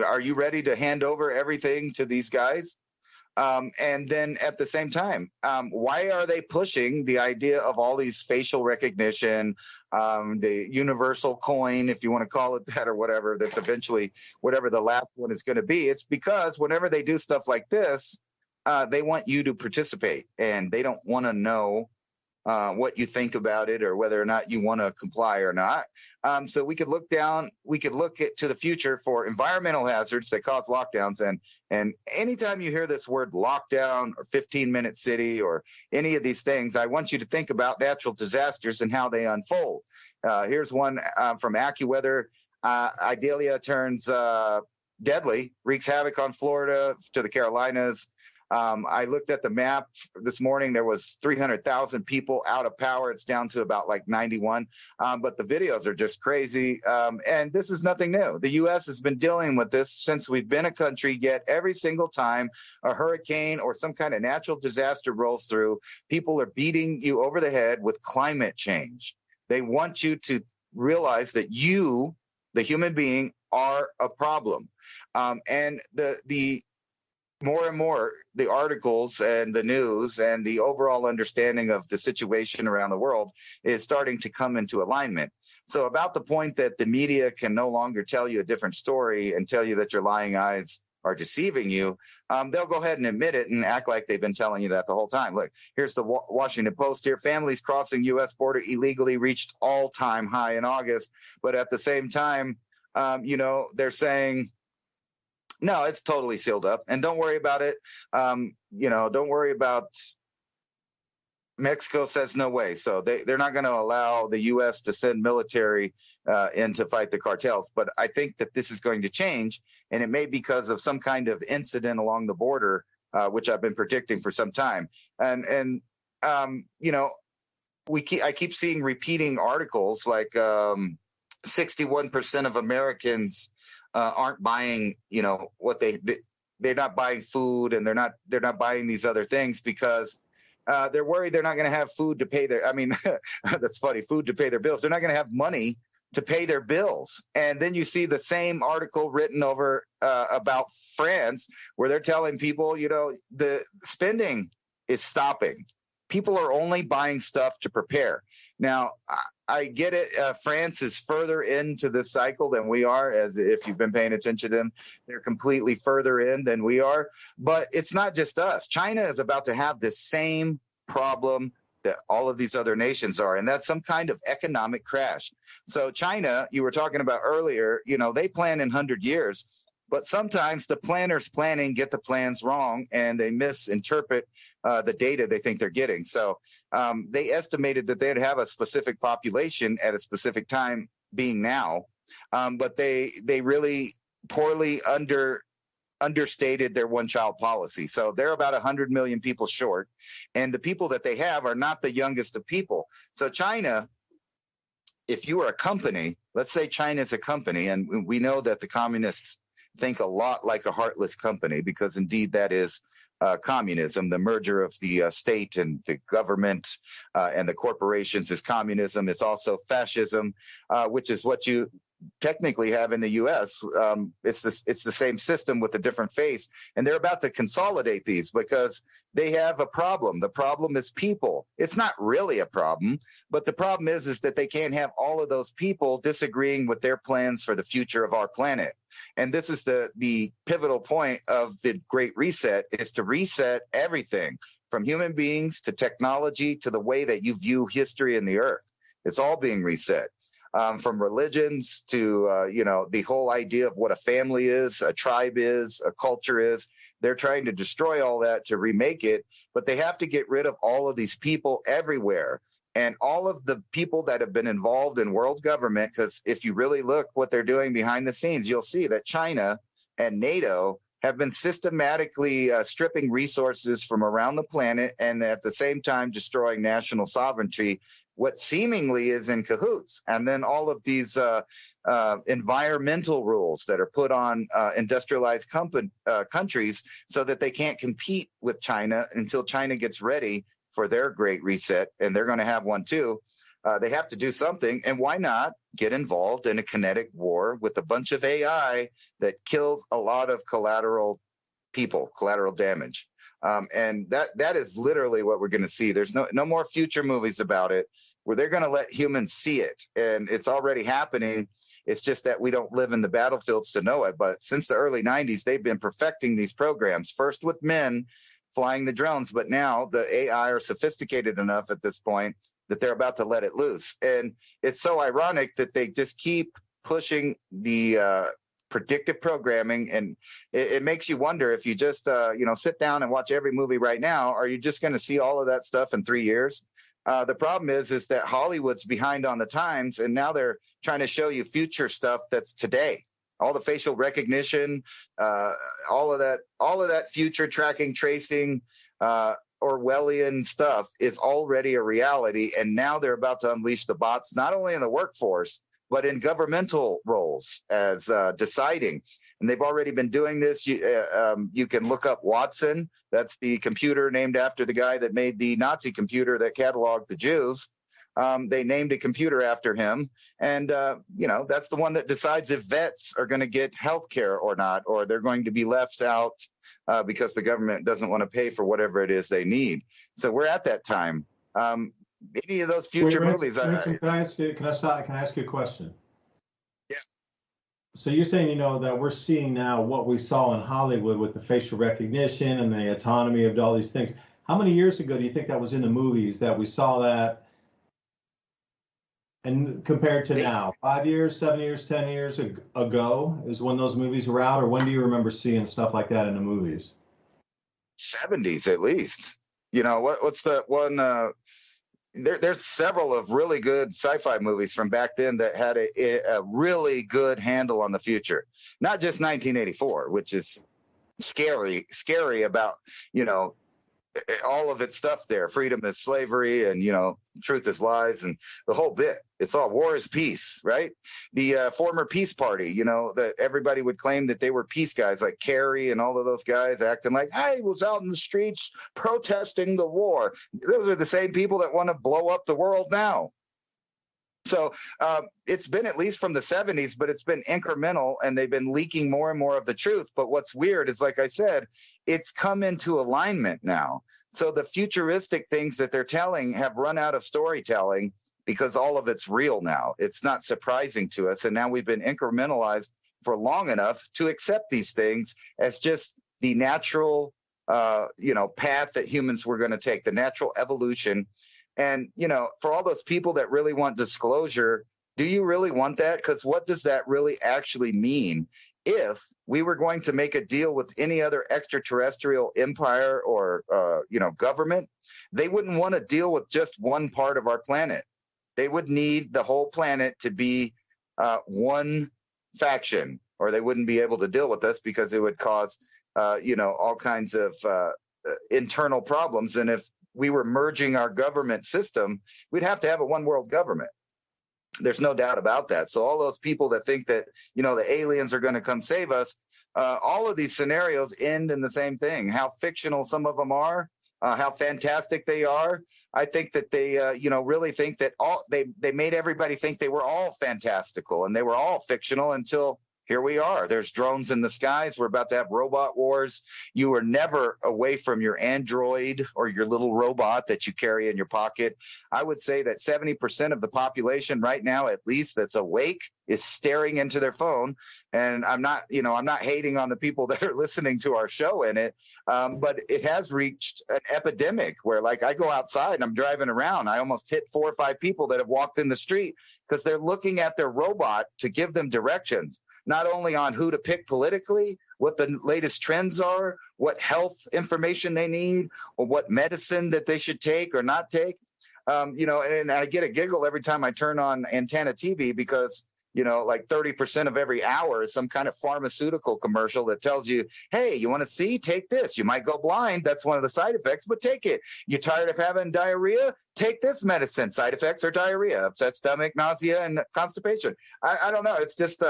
are you ready to hand over everything to these guys? And then at the same time, why are they pushing the idea of all these facial recognition, the universal coin, if you want to call it that, or whatever, that's eventually whatever the last one is going to be? It's because whenever they do stuff like this, they want you to participate, and they don't want to know what you think about it or whether or not you want to comply or not. So we could look to the future for environmental hazards that cause lockdowns. And anytime you hear this word lockdown or 15-minute city or any of these things, I want you to think about natural disasters and how they unfold. Here's one from AccuWeather. Idalia turns deadly, wreaks havoc on Florida to the Carolinas. I looked at the map this morning. There was 300,000 people out of power. It's down to about like 91. But the videos are just crazy. And this is nothing new. The U.S. has been dealing with this since we've been a country, yet every single time a hurricane or some kind of natural disaster rolls through, people are beating you over the head with climate change. They want you to realize that you, the human being, are a problem. And the more and more, the articles and the news and the overall understanding of the situation around the world is starting to come into alignment. So about the point that the media can no longer tell you a different story and tell you that your lying eyes are deceiving you, they'll go ahead and admit it and act like they've been telling you that the whole time. Look, here's the Washington Post here. Families crossing U.S. border illegally reached all-time high in August. But at the same time, they're saying, no, it's totally sealed up, and don't worry about it. Don't worry about. Mexico says no way, so they're not going to allow the U.S. to send military in to fight the cartels. But I think that this is going to change, and it may be because of some kind of incident along the border, which I've been predicting for some time. And I keep seeing repeating articles like 61% of Americans aren't buying, what they're not buying food, and they're not buying these other things because they're worried they're not going to have food to pay their. I mean, that's funny, food to pay their bills. They're not going to have money to pay their bills. And then you see the same article written over about France, where they're telling people, the spending is stopping. People are only buying stuff to prepare. Now, I get it. France is further into this cycle than we are, as if you've been paying attention to them. They're completely further in than we are. But it's not just us. China is about to have the same problem that all of these other nations are, and that's some kind of economic crash. So China, you were talking about earlier, they plan in 100 years. But sometimes the planners planning get the plans wrong, and they misinterpret the data they think they're getting. So they estimated that they'd have a specific population at a specific time, being now, but they really poorly understated their one-child policy. So they're about 100 million people short, and the people that they have are not the youngest of people. So China, if you are a company, let's say China's a company, and we know that the communists think a lot like a heartless company, because indeed that is communism. The merger of the state and the government and the corporations is communism. It's also fascism, which is what you technically have in the U.S. It's the same system with a different face, and they're about to consolidate these because they have a problem. The problem is people. It's not really a problem, but the problem is that they can't have all of those people disagreeing with their plans for the future of our planet. And this is the pivotal point of the Great Reset, is to reset everything from human beings to technology to the way that you view history and the earth. It's all being reset. From religions to, the whole idea of what a family is, a tribe is, a culture is. They're trying to destroy all that to remake it, but they have to get rid of all of these people everywhere. And all of the people that have been involved in world government, because if you really look what they're doing behind the scenes, you'll see that China and NATO have been systematically stripping resources from around the planet and at the same time destroying national sovereignty, what seemingly is in cahoots. And then all of these environmental rules that are put on industrialized countries so that they can't compete with China until China gets ready for their great reset, and they're going to have one too. They have to do something, and why not get involved in a kinetic war with a bunch of AI that kills a lot of collateral damage. And that is literally what we're going to see. There's no more future movies about it where they're going to let humans see it, and it's already happening. It's just that we don't live in the battlefields to know it. But since the early 90s, they've been perfecting these programs, first with men flying the drones, but now the AI are sophisticated enough at this point that they're about to let it loose. And it's so ironic that they just keep pushing the predictive programming, and it makes you wonder if you just sit down and watch every movie right now, are you just going to see all of that stuff in 3 years? The problem is that Hollywood's behind on the times, and now they're trying to show you future stuff that's today. All the facial recognition, all of that future tracking, tracing, Orwellian stuff is already a reality, and now they're about to unleash the bots not only in the workforce but in governmental roles as deciding. And they've already been doing this. You can look up Watson. That's the computer named after the guy that made the Nazi computer that cataloged the Jews. They named a computer after him, and that's the one that decides if vets are going to get health care or not, or they're going to be left out because the government doesn't want to pay for whatever it is they need. So we're at that time. Any of those future movies. Ransom, can I ask you a question? Yeah. So you're saying, that we're seeing now what we saw in Hollywood with the facial recognition and the autonomy of all these things. How many years ago do you think that was in the movies that we saw that? And compared to now, 5 years, 7 years, 10 years ago is when those movies were out, or when do you remember seeing stuff like that in the movies? 70s at least. What's the one? There's several of really good sci-fi movies from back then that had a really good handle on the future. Not just 1984, which is scary about, all of its stuff there. Freedom is slavery, and truth is lies, and the whole bit. It's all war is peace, right? The former peace party, that everybody would claim that they were peace guys, like Kerry and all of those guys acting like I was out in the streets protesting the war. Those are the same people that want to blow up the world now. So it's been at least from the 70s, but it's been incremental, and they've been leaking more and more of the truth. But what's weird is, like I said, it's come into alignment now. So the futuristic things that they're telling have run out of storytelling because all of it's real now. It's not surprising to us. And now we've been incrementalized for long enough to accept these things as just the natural, path that humans were going to take, the natural evolution. And, for all those people that really want disclosure, do you really want that? Because what does that really actually mean? If we were going to make a deal with any other extraterrestrial empire or, government, they wouldn't want to deal with just one part of our planet. They would need the whole planet to be one faction, or they wouldn't be able to deal with us because it would cause, all kinds of internal problems. And if we were merging our government system, we'd have to have a one world government. There's no doubt about that. So all those people that think that, the aliens are going to come save us, all of these scenarios end in the same thing. How fictional some of them are, how fantastic they are. I think that they, really think that they made everybody think they were all fantastical and they were all fictional until here we are. There's drones in the skies. We're about to have robot wars. You are never away from your Android or your little robot that you carry in your pocket. I would say that 70% of the population right now, at least that's awake, is staring into their phone. And I'm not hating on the people that are listening to our show in it. But it has reached an epidemic where, like, I go outside and I'm driving around. I almost hit 4 or 5 people that have walked in the street because they're looking at their robot to give them directions, not only on who to pick politically, what the latest trends are, what health information they need, or what medicine that they should take or not take. And I get a giggle every time I turn on antenna TV because like 30% of every hour is some kind of pharmaceutical commercial that tells you, hey, you want to see? Take this. You might go blind. That's one of the side effects, but take it. You're tired of having diarrhea? Take this medicine. Side effects are diarrhea, upset stomach, nausea, and constipation. I don't know. It's just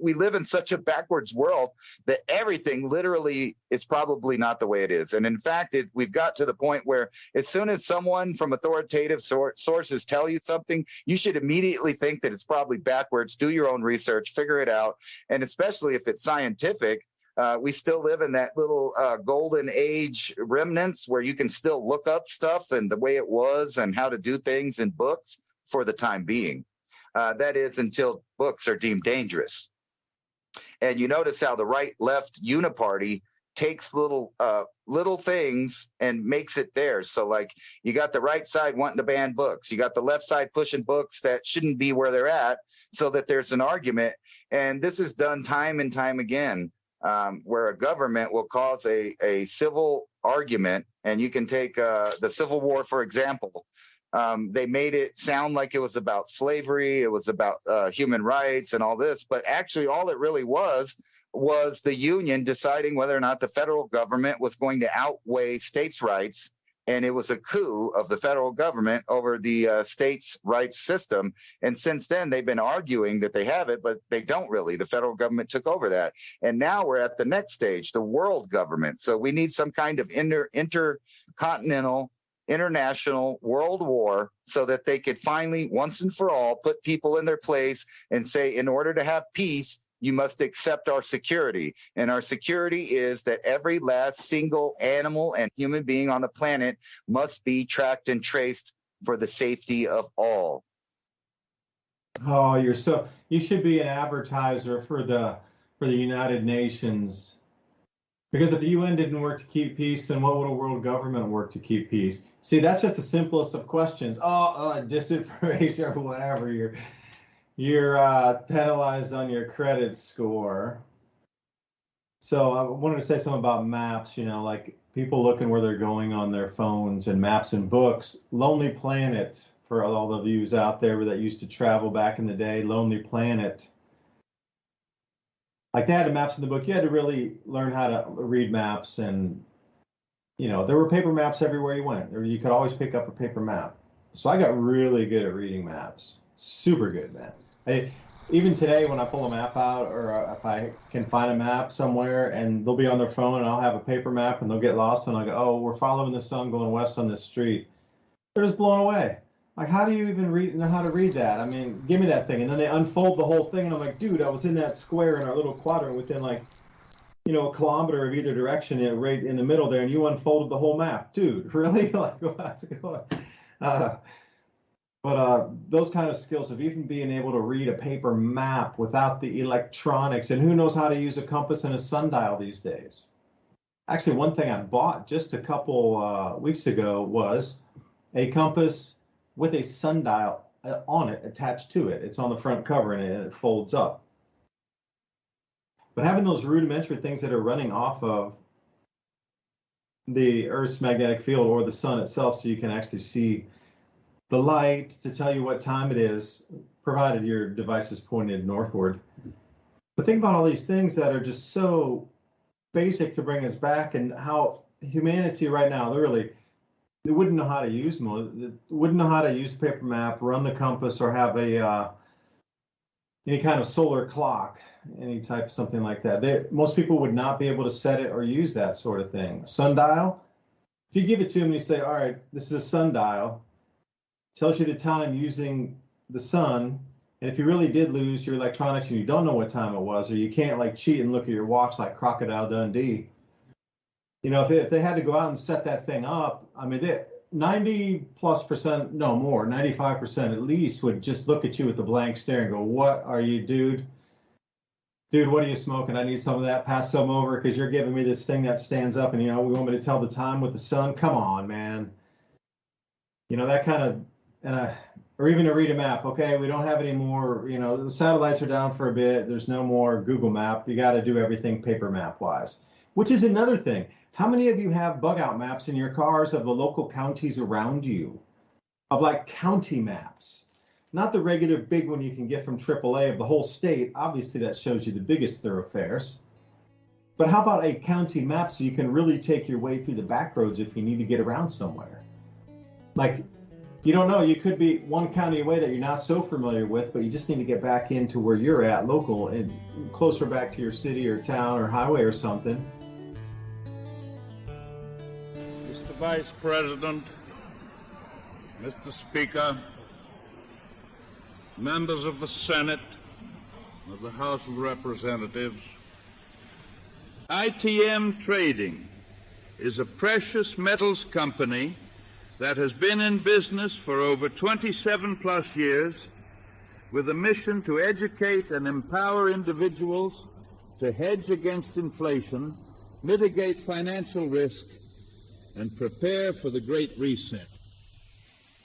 we live in such a backwards world that everything literally is probably not the way it is. And in fact, we've got to the point where as soon as someone from authoritative sources tell you something, you should immediately think that it's probably backwards. Do your own research, figure it out. And especially if it's scientific, we still live in that little golden age remnants where you can still look up stuff and the way it was and how to do things in books for the time being. That is until books are deemed dangerous. And you notice how the right-left uniparty takes little things and makes it theirs. So like you got the right side wanting to ban books. You got the left side pushing books that shouldn't be where they're at so that there's an argument. And this is done time and time again, where a government will cause a civil argument. And you can take the Civil War, for example. They made it sound like it was about slavery. It was about human rights and all this. But actually all it really was the Union deciding whether or not the federal government was going to outweigh states' rights. And it was a coup of the federal government over the states' rights system. And since then, they've been arguing that they have it, but they don't really. The federal government took over that. And now we're at the next stage, the world government. So we need some kind of intercontinental, international world war so that they could finally, once and for all, put people in their place and say, in order to have peace, you must accept our security. And our security is that every last single animal and human being on the planet must be tracked and traced for the safety of all. Oh, you should be an advertiser for the United Nations. Because if the UN didn't work to keep peace, then what would a world government work to keep peace? See, that's just the simplest of questions. Disinformation or whatever. You're penalized on your credit score. So I wanted to say something about maps, like people looking where they're going on their phones and maps and books. Lonely Planet, for all the views out there that used to travel back in the day, Lonely Planet. Like they had the maps in the book. You had to really learn how to read maps. And, there were paper maps everywhere you went. Or you could always pick up a paper map. So I got really good at reading maps. Super good, man. Even today, when I pull a map out, or if I can find a map somewhere and they'll be on their phone and I'll have a paper map and they'll get lost and I'll go, oh, we're following the sun going west on this street. They're just blown away. Like, how do you even know how to read that? I mean, give me that thing. And then they unfold the whole thing and I'm like, dude, I was in that square in our little quadrant within a kilometer of either direction, right in the middle there, and you unfolded the whole map. Dude, really? Like, what's going on? But those kind of skills of even being able to read a paper map without the electronics, and who knows how to use a compass and a sundial these days. Actually, one thing I bought just a couple weeks ago was a compass with a sundial on it, attached to it. It's on the front cover and it folds up. But having those rudimentary things that are running off of the Earth's magnetic field or the sun itself, so you can actually see the light to tell you what time it is, provided your device is pointed northward. But think about all these things that are just so basic to bring us back, and how humanity right now, literally, they wouldn't know how to use the paper map, run the compass, or have any kind of solar clock, any type of something like that. Most people would not be able to set it or use that sort of thing. Sundial, if you give it to them and you say, all right, this is a sundial, tells you the time using the sun, and if you really did lose your electronics and you don't know what time it was, or you can't cheat and look at your watch like Crocodile Dundee, if they had to go out and set that thing up, I mean, 90+%, no more, 95% at least would just look at you with a blank stare and go, what are you, dude? Dude, what are you smoking? I need some of that. Pass some over, because you're giving me this thing that stands up and, we want me to tell the time with the sun. Come on, man. That kind of, or even to read a map. Okay, we don't have any more, the satellites are down for a bit. There's no more Google Map. You got to do everything paper map wise, which is another thing. How many of you have bug out maps in your cars of the local counties around you, of county maps? not the regular big one you can get from AAA of the whole state. Obviously, that shows you the biggest thoroughfares. But how about a county map so you can really take your way through the back roads if you need to get around somewhere? Like, you don't know, you could be one county away that you're not so familiar with, but you just need to get back into where you're at, local, and closer back to your city or town or highway or something. Mr. Vice President, Mr. Speaker, members of the Senate, of the House of Representatives, ITM Trading is a precious metals company that has been in business for over 27 plus years with a mission to educate and empower individuals to hedge against inflation, mitigate financial risk, and prepare for the Great Reset.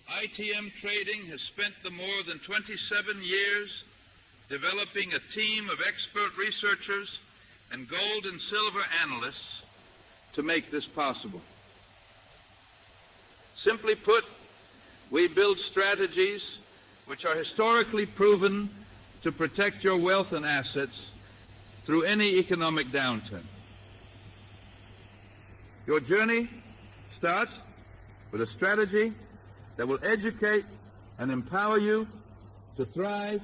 ITM Trading has spent the more than 27 years developing a team of expert researchers and gold and silver analysts to make this possible. Simply put, we build strategies which are historically proven to protect your wealth and assets through any economic downturn. Your journey starts with a strategy that will educate and empower you to thrive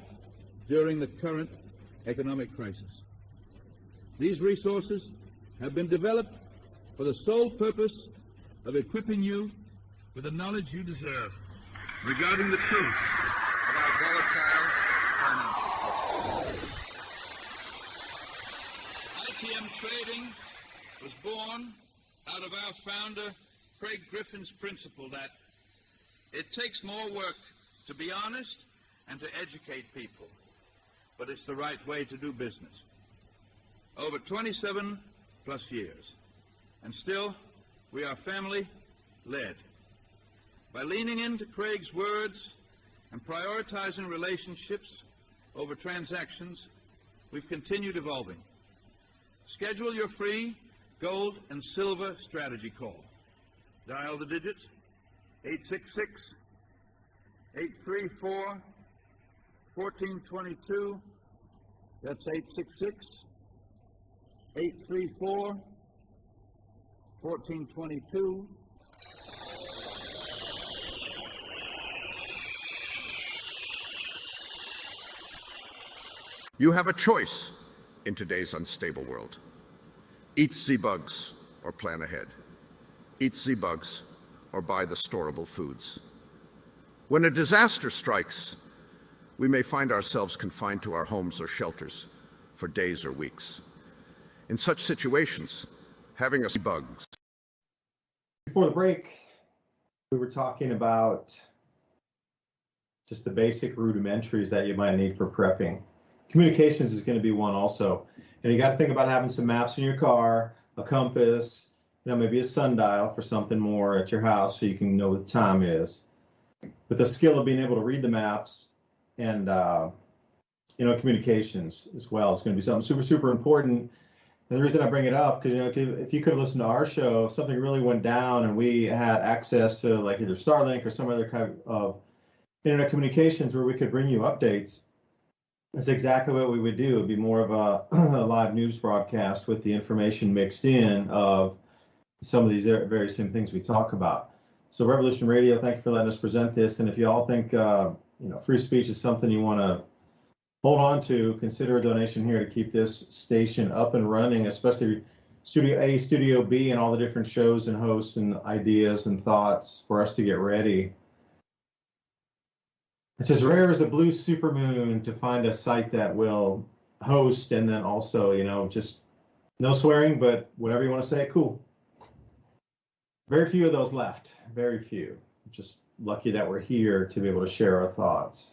during the current economic crisis. These resources have been developed for the sole purpose of equipping you with the knowledge you deserve regarding the truth of our volatile finances. ITM Trading was born out of our founder, Craig Griffin's principle that it takes more work to be honest and to educate people, but it's the right way to do business. Over 27 plus years, and still we are family-led. By leaning into Craig's words and prioritizing relationships over transactions, we've continued evolving. Schedule your free gold and silver strategy call. Dial the digits 866-834-1422. That's 866-834-1422. You have a choice in today's unstable world. Eat the bugs or plan ahead. Eat the bugs or buy the storable foods. When a disaster strikes, we may find ourselves confined to our homes or shelters for days or weeks. In such situations, having a bugs. Before the break, we were talking about just the basic rudimentaries that you might need for prepping. Communications is going to be one also. And you got to think about having some maps in your car, a compass, maybe a sundial for something more at your house so you can know what the time is. But the skill of being able to read the maps and, communications as well is going to be something super, super important. And the reason I bring it up, because, if you could have listened to our show, if something really went down and we had access to like either Starlink or some other kind of internet communications where we could bring you updates, that's exactly what we would do. It'd be more of a live news broadcast with the information mixed in of some of these very same things we talk about. So Revolution Radio, thank you for letting us present this. And if you all think, free speech is something you want to hold on to, consider a donation here to keep this station up and running, especially Studio A, Studio B, and all the different shows and hosts and ideas and thoughts for us to get ready. It's as rare as a blue supermoon to find a site that will host and then also, just no swearing, but whatever you want to say, cool. Very few of those left, very few. Just lucky that we're here to be able to share our thoughts.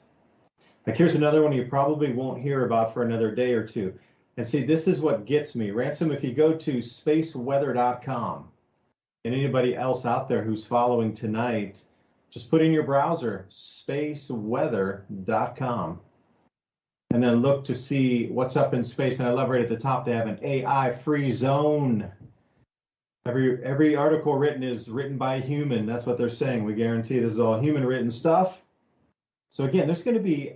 Like here's another one you probably won't hear about for another day or two. And see, this is what gets me. Ransom, if you go to spaceweather.com, and anybody else out there who's following tonight, just put in your browser, spaceweather.com, and then look to see what's up in space. And I love right at the top, they have an AI-free zone. Every article written is written by a human. That's what they're saying. We guarantee this is all human written stuff. So again, there's going to be,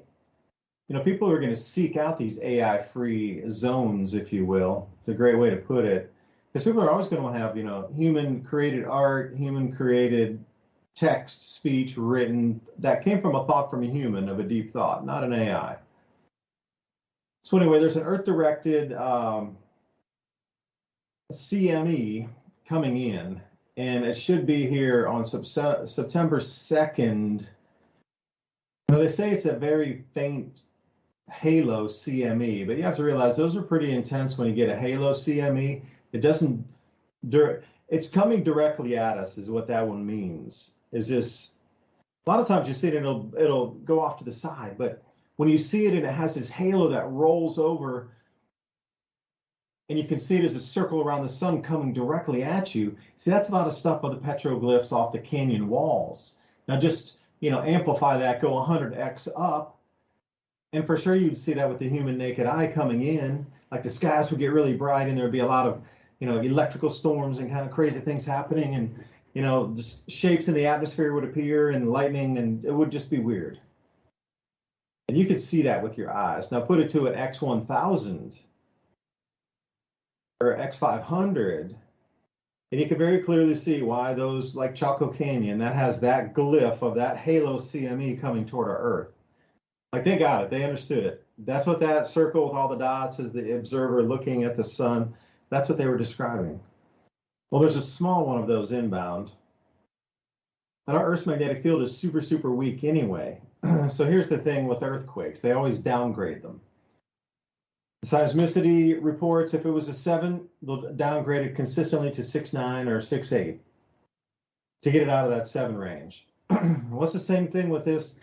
people are going to seek out these AI-free zones, if you will. It's a great way to put it, because people are always going to have, human-created art, human-created text, speech, written, that came from a thought from a human, of a deep thought, not an AI. So anyway, there's an Earth-directed CME coming in, and it should be here on September 2nd. They say it's a very faint halo CME, but you have to realize those are pretty intense when you get a halo CME. It doesn't, it's coming directly at us is what that one means. Is this, a lot of times you see it and it'll go off to the side, but when you see it and it has this halo that rolls over, and you can see it as a circle around the sun coming directly at you. See, that's a lot of stuff on the petroglyphs off the canyon walls. Now just, amplify that, go 100x up, and for sure you'd see that with the human naked eye coming in. Like the skies would get really bright and there'd be a lot of, electrical storms and kind of crazy things happening, and, just shapes in the atmosphere would appear and lightning, and it would just be weird. And you could see that with your eyes. Now put it to an X1000 or X500, and you can very clearly see why those, like Chaco Canyon, that has that glyph of that halo CME coming toward our Earth. Like they got it, they understood it. That's what that circle with all the dots is, the observer looking at the sun. That's what they were describing. Well, there's a small one of those inbound. And our Earth's magnetic field is super, super weak anyway. So here's the thing with earthquakes. They always downgrade them. The seismicity reports, if it was a 7, they'll downgrade it consistently to 6.9 or 6.8 to get it out of that 7 range. What's the same thing with this?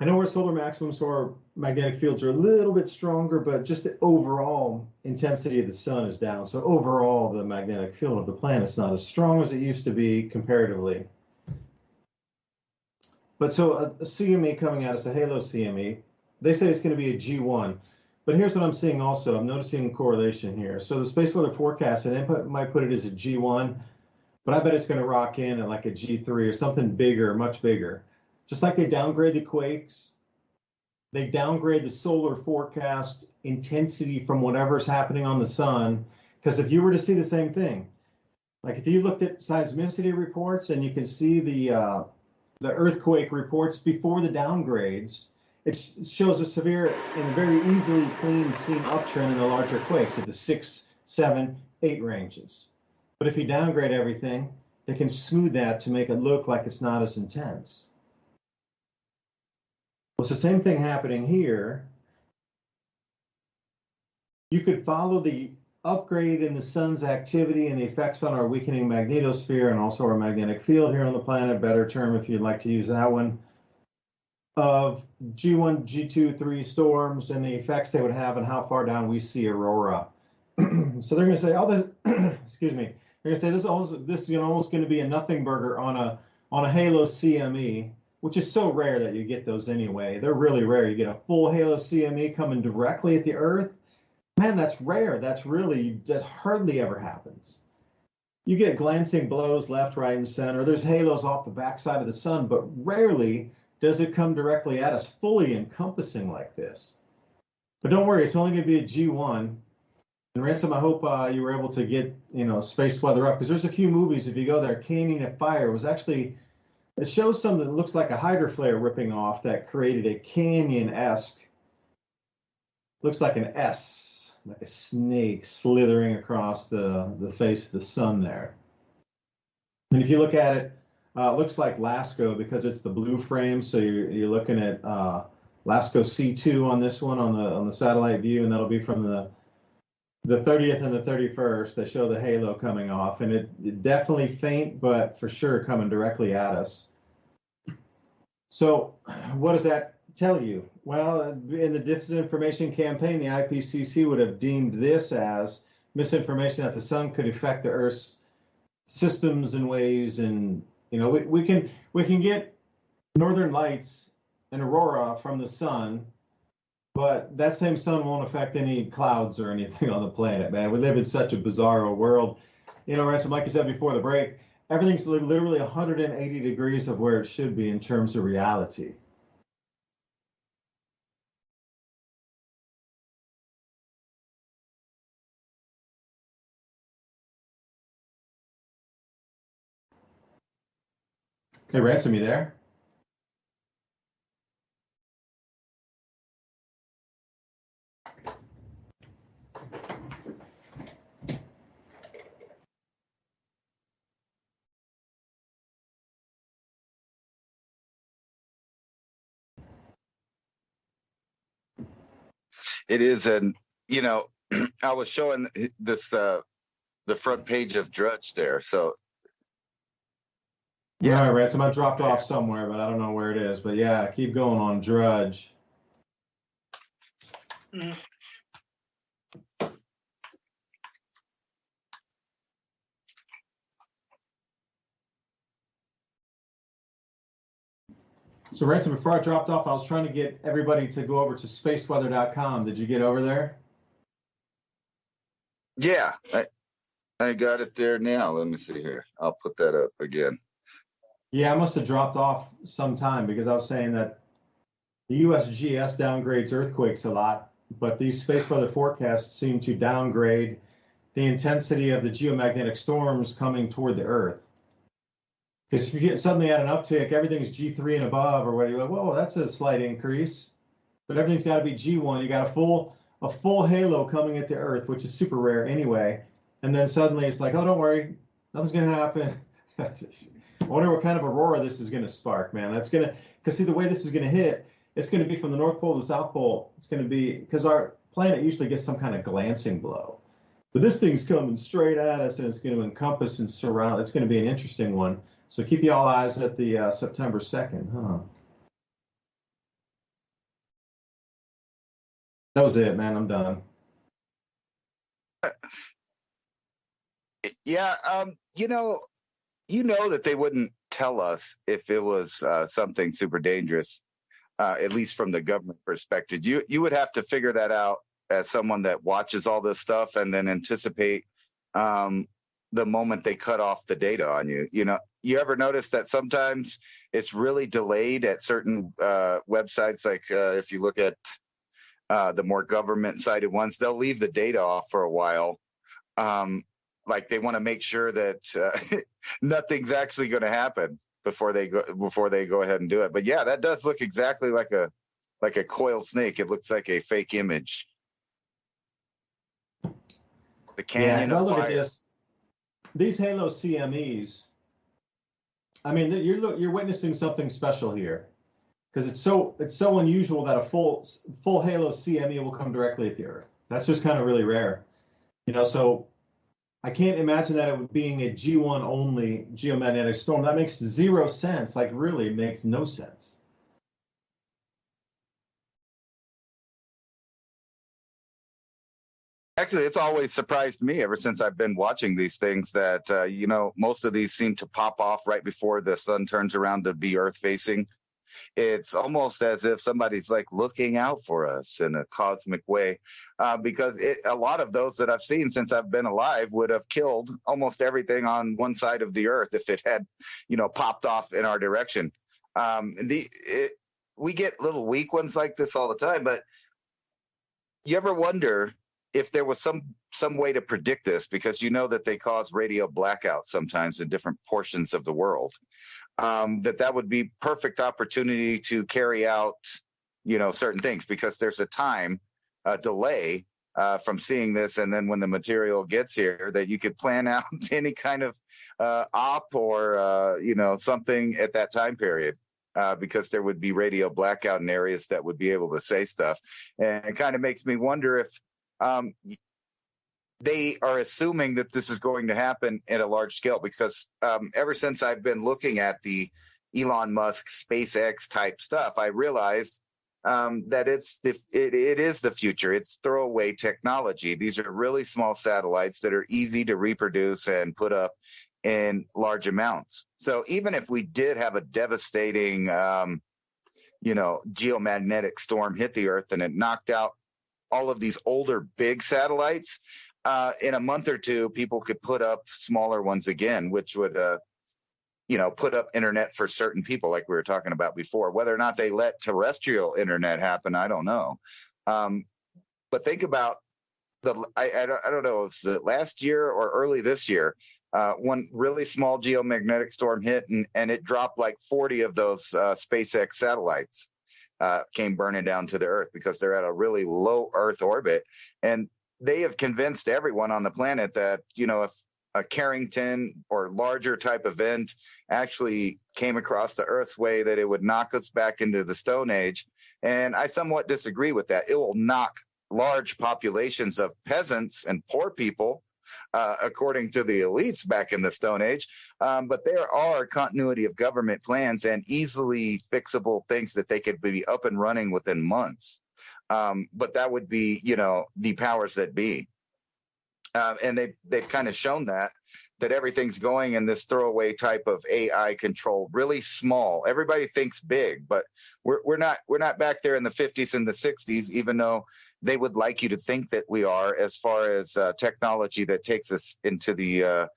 I know where solar maximums or magnetic fields are a little bit stronger, but just the overall intensity of the sun is down. So overall, the magnetic field of the planet's not as strong as it used to be comparatively. But so a CME coming at us, a halo CME, they say it's going to be a G1. But here's what I'm seeing also. I'm noticing a correlation here. So the space weather forecast, and they might put it as a G1, but I bet it's going to rock in at like a G3 or something bigger, much bigger. Just like they downgrade the quakes, they downgrade the solar forecast intensity from whatever's happening on the sun. Because if you were to see the same thing, like if you looked at seismicity reports and you can see the earthquake reports before the downgrades, it shows a severe and very easily clean seen uptrend in the larger quakes at the 6, 7, 8 ranges. But if you downgrade everything, they can smooth that to make it look like it's not as intense. Well, it's the same thing happening here. You could follow the upgrade in the sun's activity and the effects on our weakening magnetosphere and also our magnetic field here on the planet, better term if you'd like to use that one, of G1, G2, 3 storms and the effects they would have and how far down we see aurora. So they're going to say, oh, this, excuse me, they're going to say this is almost going to be a nothing burger on a halo CME, which is so rare that you get those anyway. They're really rare. You get a full halo CME coming directly at the Earth. Man, that's rare. That hardly ever happens. You get glancing blows left, right, and center. There's halos off the backside of the sun, but rarely does it come directly at us, fully encompassing like this. But don't worry, it's only going to be a G1. And Ransom, I hope you were able to get space weather up, because there's a few movies. If you go there, Canyon of Fire was actually, it shows something that looks like a hydro flare ripping off that created a canyon-esque, looks like an S, like a snake slithering across the face of the sun there. And if you look at it, it looks like LASCO because it's the blue frame. So you're looking at LASCO C2 on this one on the satellite view, and that'll be from the 30th and the 31st. They show the halo coming off, and it definitely faint, but for sure coming directly at us. So what does that tell you? Well, in the disinformation campaign, the IPCC would have deemed this as misinformation that the sun could affect the Earth's systems and ways, and we can get northern lights and aurora from the sun, but that same sun won't affect any clouds or anything on the planet, man. We live in such a bizarro world. Ransom, like you said before the break, everything's literally 180 degrees of where it should be in terms of reality. Hey, Ransom, you there? It is, and I was showing this the front page of Drudge there. So Yeah. All right, Ransom, I dropped off somewhere, but I don't know where it is. But yeah, keep going on Drudge. So, Ransom, before I dropped off, I was trying to get everybody to go over to spaceweather.com. Did you get over there? Yeah, I got it there now. Let me see here. I'll put that up again. Yeah, I must have dropped off sometime because I was saying that the USGS downgrades earthquakes a lot, but these space weather forecasts seem to downgrade the intensity of the geomagnetic storms coming toward the Earth. Because if you get suddenly at an uptick, everything's G3 and above, or whatever, you're like, whoa, that's a slight increase. But everything's got to be G1. You got a full halo coming at the Earth, which is super rare anyway. And then suddenly it's like, oh, don't worry, nothing's going to happen. I wonder what kind of aurora this is going to spark, man. That's going to, because see, the way this is going to hit, it's going to be from the North Pole to the South Pole. It's going to be, because our planet usually gets some kind of glancing blow. But this thing's coming straight at us, and it's going to encompass and surround. It's going to be an interesting one. So keep you all eyes at the September 2nd, huh? That was it, man. I'm done. Yeah, you know that they wouldn't tell us if it was something super dangerous, at least from the government perspective. You would have to figure that out as someone that watches all this stuff and then anticipate the moment they cut off the data on you. You ever notice that sometimes it's really delayed at certain websites? Like if you look at the more government-sided ones, they'll leave the data off for a while. Like they want to make sure that nothing's actually going to happen before they go ahead and do it. But yeah, that does look exactly like a coiled snake. It looks like a fake image. The canyon of look fire. At this. These Halo CMEs, I mean, you're witnessing something special here, because it's so unusual that a full Halo CME will come directly at the Earth. That's just kind of really rare, So I can't imagine that it being a G1 only geomagnetic storm. That makes zero sense. Like, really makes no sense. Actually, it's always surprised me ever since I've been watching these things that, most of these seem to pop off right before the sun turns around to be Earth facing. It's almost as if somebody's like looking out for us in a cosmic way, because a lot of those that I've seen since I've been alive would have killed almost everything on one side of the Earth if it had, popped off in our direction. We get little weak ones like this all the time, but you ever wonder if there was some way to predict this, because that they cause radio blackouts sometimes in different portions of the world, that would be perfect opportunity to carry out, certain things, because there's a time delay from seeing this, and then when the material gets here, that you could plan out any kind of op or something at that time period. Because there would be radio blackout in areas that would be able to say stuff. And it kind of makes me wonder if they are assuming that this is going to happen at a large scale, because ever since I've been looking at the Elon Musk SpaceX type stuff, I realized that it is the future. It's throwaway technology. These are really small satellites that are easy to reproduce and put up in large amounts. So even if we did have a devastating, geomagnetic storm hit the Earth and it knocked out all of these older big satellites, in a month or two, people could put up smaller ones again, which would, put up internet for certain people, like we were talking about before. Whether or not they let terrestrial internet happen, I don't know. But think about I don't know if it's last year or early this year, one really small geomagnetic storm hit, and it dropped like 40 of those SpaceX satellites came burning down to the Earth because they're at a really low Earth orbit. And they have convinced everyone on the planet that, if a Carrington or larger type event actually came across the Earth's way, that it would knock us back into the Stone Age. And I somewhat disagree with that. It will knock large populations of peasants and poor people, according to the elites back in the Stone Age. But there are continuity of government plans and easily fixable things that they could be up and running within months. But that would be, the powers that be. And they've kind of shown that everything's going in this throwaway type of AI control, really small. Everybody thinks big, but we're not back there in the 50s and the 60s, even though they would like you to think that we are, as far as technology that takes us into the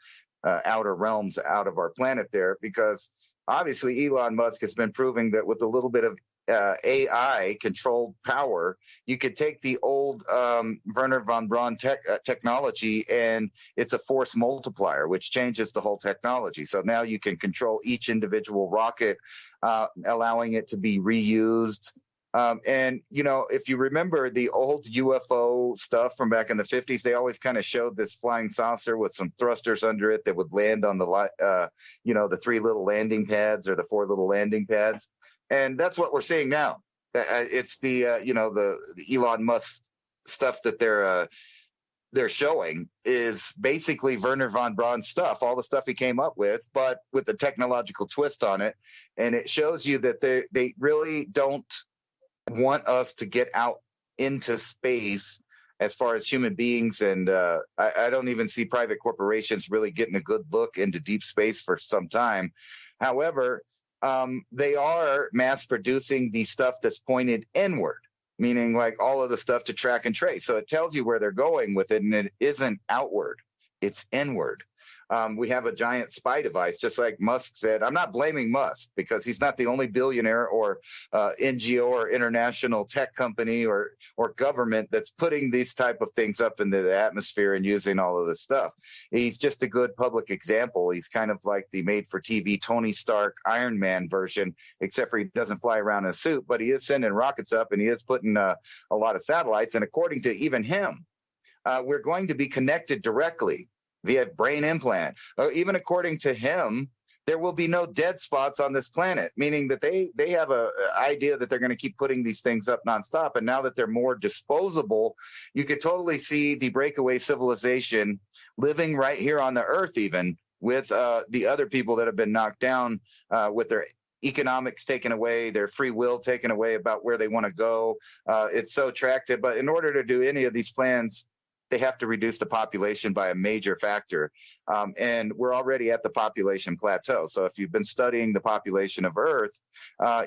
outer realms out of our planet there. Because obviously Elon Musk has been proving that with a little bit of AI controlled power, you could take the old Wernher von Braun technology, and it's a force multiplier, which changes the whole technology. So now you can control each individual rocket, allowing it to be reused. And, if you remember the old UFO stuff from back in the 50s, they always kind of showed this flying saucer with some thrusters under it that would land on the 3 little landing pads or the 4 little landing pads. And that's what we're seeing now. It's the Elon Musk stuff that they're showing is basically Wernher von Braun stuff, all the stuff he came up with, but with the technological twist on it. And it shows you that they really don't want us to get out into space as far as human beings. And I don't even see private corporations really getting a good look into deep space for some time. However, they are mass producing the stuff that's pointed inward, meaning like all of the stuff to track and trace. So it tells you where they're going with it, and it isn't outward, it's inward. We have a giant spy device, just like Musk said. I'm not blaming Musk because he's not the only billionaire or NGO or international tech company or government that's putting these type of things up into the atmosphere and using all of this stuff. He's just a good public example. He's kind of like the made-for-TV Tony Stark Iron Man version, except for he doesn't fly around in a suit, but he is sending rockets up and he is putting a lot of satellites. And according to even him, we're going to be connected directly via brain implant. Even according to him, there will be no dead spots on this planet, meaning that they have a idea that they're going to keep putting these things up nonstop. And now that they're more disposable, you could totally see the breakaway civilization living right here on the Earth, even with the other people that have been knocked down with their economics taken away, their free will taken away about where they want to go. It's so attractive. But in order to do any of these plans, they have to reduce the population by a major factor. And we're already at the population plateau. So if you've been studying the population of Earth,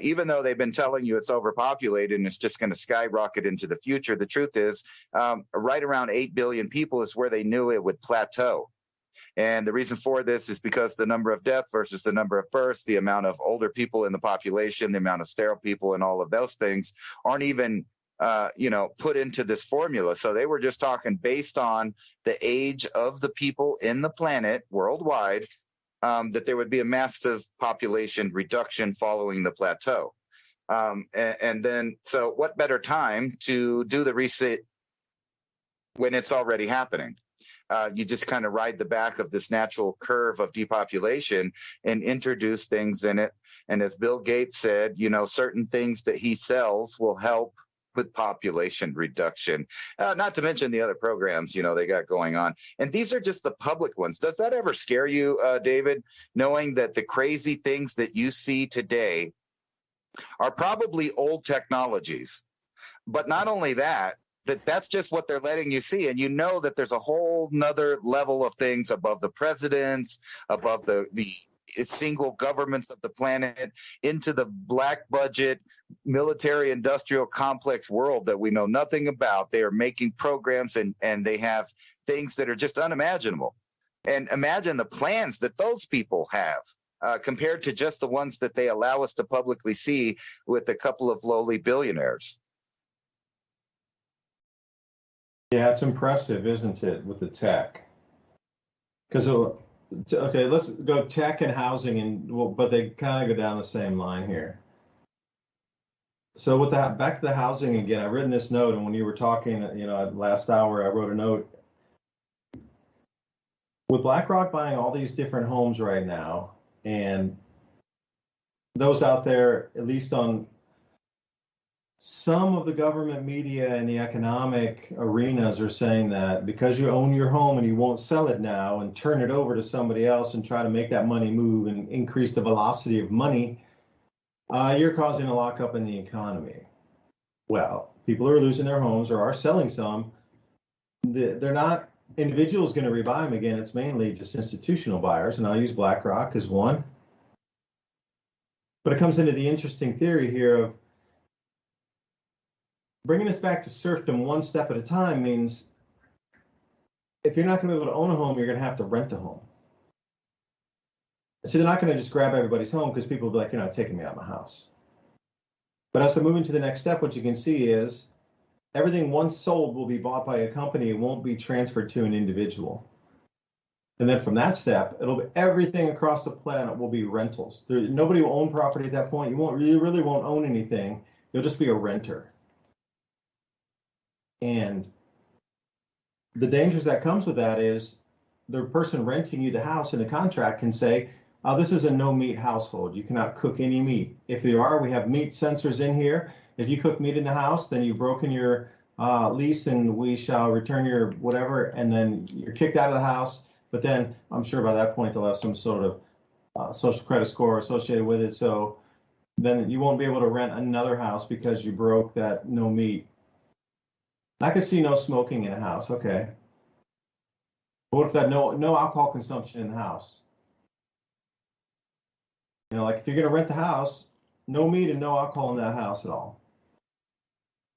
even though they've been telling you it's overpopulated and it's just going to skyrocket into the future, the truth is right around 8 billion people is where they knew it would plateau. And the reason for this is because the number of deaths versus the number of births, the amount of older people in the population, the amount of sterile people, and all of those things aren't even put into this formula. So they were just talking based on the age of the people in the planet worldwide, that there would be a massive population reduction following the plateau. And then, so what better time to do the reset when it's already happening? You just kind of ride the back of this natural curve of depopulation and introduce things in it. And as Bill Gates said, certain things that he sells will help with population reduction, not to mention the other programs, they got going on. And these are just the public ones. Does that ever scare you, David, knowing that the crazy things that you see today are probably old technologies? But not only that, that's just what they're letting you see. And that there's a whole nother level of things above the presidents, above the single governments of the planet, into the black budget military industrial complex world that we know nothing about. They are making programs and they have things that are just unimaginable. And imagine the plans that those people have compared to just the ones that they allow us to publicly see with a couple of lowly billionaires. Yeah, it's impressive, isn't it, with the tech? Because Okay, let's go tech and housing, and but they kind of go down the same line here. So with that, back to the housing again, I've written this note, and when you were talking, last hour, I wrote a note. With BlackRock buying all these different homes right now, and those out there, at least on some of the government media and the economic arenas, are saying that because you own your home and you won't sell it now and turn it over to somebody else and try to make that money move and increase the velocity of money, you're causing a lockup in the economy. Well, people who are losing their homes or are selling some, they're not individuals going to rebuy them again. It's mainly just institutional buyers, and I'll use BlackRock as one. But it comes into the interesting theory here of bringing us back to serfdom one step at a time means if you're not going to be able to own a home, you're going to have to rent a home. So they're not going to just grab everybody's home because people will be like, you're not taking me out of my house. But as we're moving to the next step, what you can see is everything once sold will be bought by a company. It won't be transferred to an individual. And then from that step, it'll be everything across the planet will be rentals. Nobody will own property at that point. You really won't own anything. You'll just be a renter. And the dangers that comes with that is the person renting you the house in the contract can say, this is a no meat household. You cannot cook any meat. If there are, we have meat sensors in here. If you cook meat in the house, then you've broken your lease and we shall return your whatever, and then you're kicked out of the house. But then I'm sure by that point they'll have some sort of social credit score associated with it. So then you won't be able to rent another house because you broke that no meat. I could see no smoking in a house. Okay. But what if that no alcohol consumption in the house? Like if you're going to rent the house, no meat and no alcohol in that house at all.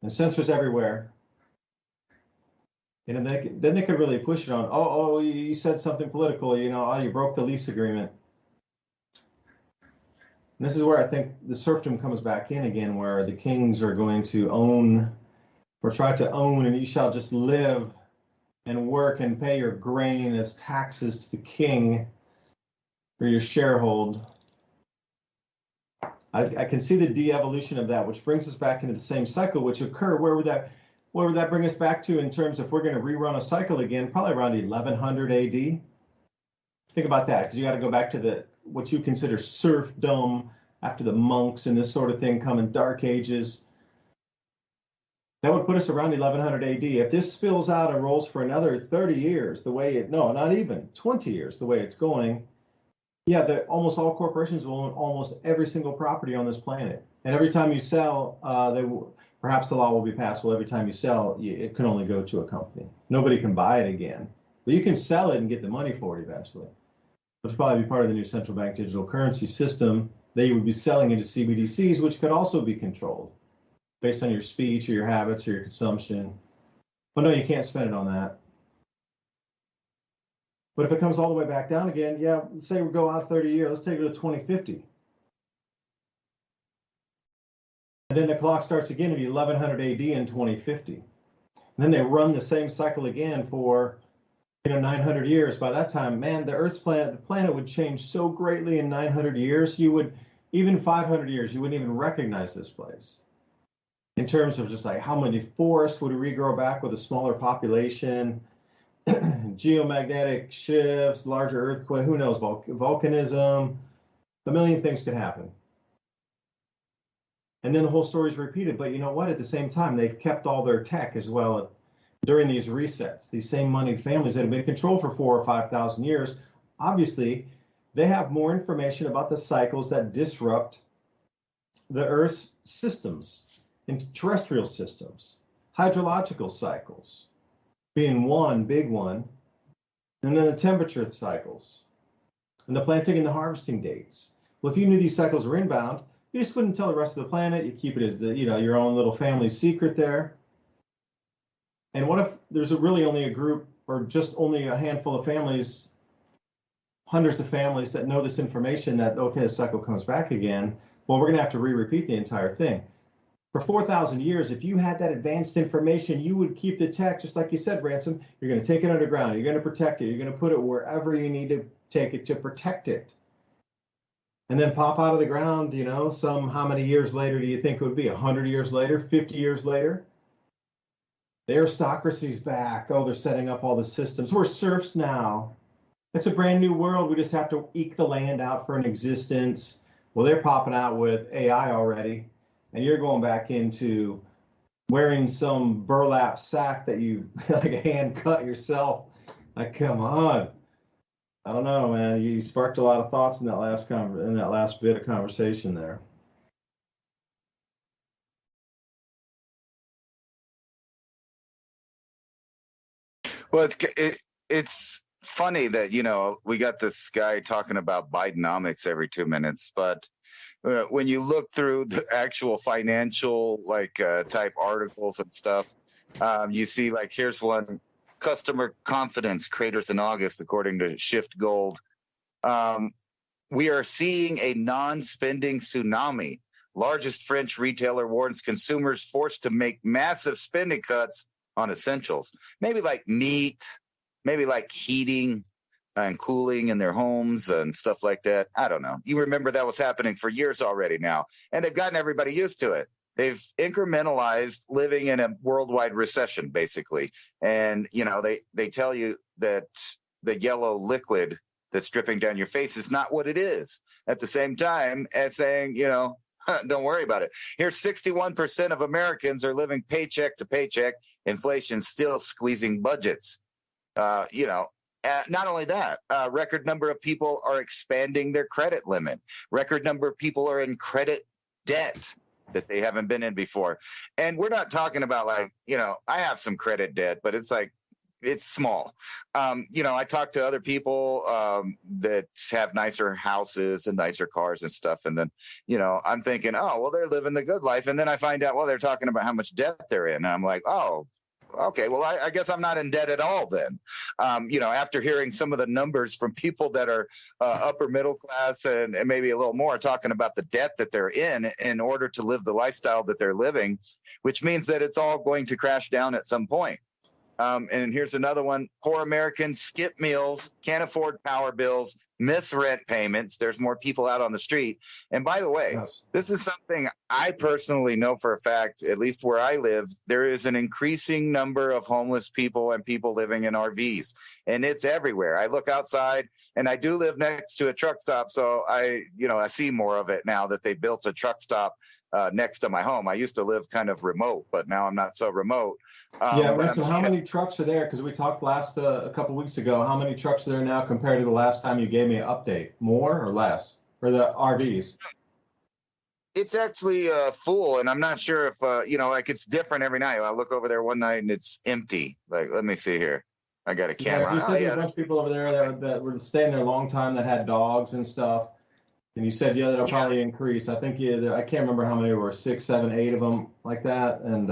And sensors everywhere. And then they could really push it on. Oh, you said something political. You broke the lease agreement. And this is where I think the serfdom comes back in again, where the kings are going to own or try to own, and you shall just live and work and pay your grain as taxes to the king for your sharehold. I can see the de-evolution of that, which brings us back into the same cycle, which occur. Where would that bring us back to in terms of if we're going to rerun a cycle again, probably around 1100 AD? Think about that, because you got to go back to what you consider serfdom after the monks and this sort of thing come in Dark Ages. That would put us around 1100 AD. If this spills out and rolls for another 30 years, not even 20 years, the way it's going, almost all corporations will own almost every single property on this planet. And every time you sell, perhaps the law will be passed. Well, every time you sell, it can only go to a company. Nobody can buy it again. But you can sell it and get the money for it eventually, which will probably be part of the new central bank digital currency system. They would be selling into CBDCs, which could also be controlled based on your speech or your habits or your consumption. But no, you can't spend it on that. But if it comes all the way back down again, let's say we go out 30 years, let's take it to 2050. And then the clock starts again to be 1100 AD in 2050. And then they run the same cycle again for 900 years. By that time, man, the planet would change so greatly in 900 years. Even 500 years, you wouldn't even recognize this place. In terms of just like how many forests would regrow back with a smaller population, geomagnetic shifts, larger earthquake, who knows, volcanism, a million things could happen. And then the whole story is repeated. But you know what? At the same time, they've kept all their tech as well during these resets. These same moneyed families that have been in control for 4,000 or 5,000 years, obviously, they have more information about the cycles that disrupt the Earth's systems and terrestrial systems, hydrological cycles being one big one, and then the temperature cycles, and the planting and the harvesting dates. Well, if you knew these cycles were inbound, you just wouldn't tell the rest of the planet. You keep it as your own little family secret there. And what if there's really only a group or just only a handful of families, hundreds of families that know this information that, okay, the cycle comes back again. Well, we're going to have to repeat the entire thing. For 4,000 years, if you had that advanced information, you would keep the tech, just like you said, Ransom. You're going to take it underground. You're going to protect it. You're going to put it wherever you need to take it to protect it. And then pop out of the ground, how many years later do you think it would be? 100 years later, 50 years later? The aristocracy's back. Oh, they're setting up all the systems. We're serfs now. It's a brand new world. We just have to eke the land out for an existence. Well, they're popping out with AI already. And you're going back into wearing some burlap sack that you like hand cut yourself. Like, come on. I don't know, man. You sparked a lot of thoughts in that last bit of conversation there. Well, it's funny that, we got this guy talking about Bidenomics every 2 minutes, but when you look through the actual financial type articles and stuff, you see here's one: customer confidence craters in August, according to Shift Gold. We are seeing a non-spending tsunami. Largest French retailer warns consumers forced to make massive spending cuts on essentials, maybe like meat, maybe like heating and cooling in their homes and stuff like that. I don't know. You remember that was happening for years already now, and they've gotten everybody used to it. They've incrementalized living in a worldwide recession, basically. And, they tell you that the yellow liquid that's dripping down your face is not what it is, at the same time as saying, don't worry about it. Here's 61% of Americans are living paycheck to paycheck. Inflation still squeezing budgets. Not only that, record number of people are expanding their credit limit. Record number of people are in credit debt that they haven't been in before. And we're not talking about I have some credit debt, but it's small. I talk to other people that have nicer houses and nicer cars and stuff. And then, I'm thinking, oh, well, they're living the good life. And then I find out, well, they're talking about how much debt they're in. And I'm like, oh, okay, well, I guess I'm not in debt at all then. After hearing some of the numbers from people that are upper middle class and maybe a little more talking about the debt that they're in order to live the lifestyle that they're living, which means that it's all going to crash down at some point. And here's another one. Poor Americans skip meals, can't afford power bills, miss rent payments. There's more people out on the street. And by the way, yes, this is something I personally know for a fact, at least where I live, there is an increasing number of homeless people and people living in RVs. And it's everywhere. I look outside, and I do live next to a truck stop. So I see more of it now that they built a truck stop next to my home. I used to live kind of remote, but now I'm not so remote. Ransom, how many trucks are there? Because we talked a couple weeks ago. How many trucks are there now compared to the last time you gave me an update? More or less for the RVs? It's actually full, and I'm not sure if it's different every night. I look over there one night and it's empty. Let me see here. I got a camera. Yeah, you said there's a bunch of people over there that were staying there a long time that had dogs and stuff. And you said, that'll probably increase. I think I can't remember how many there were, 6, 7, 8 of them like that. And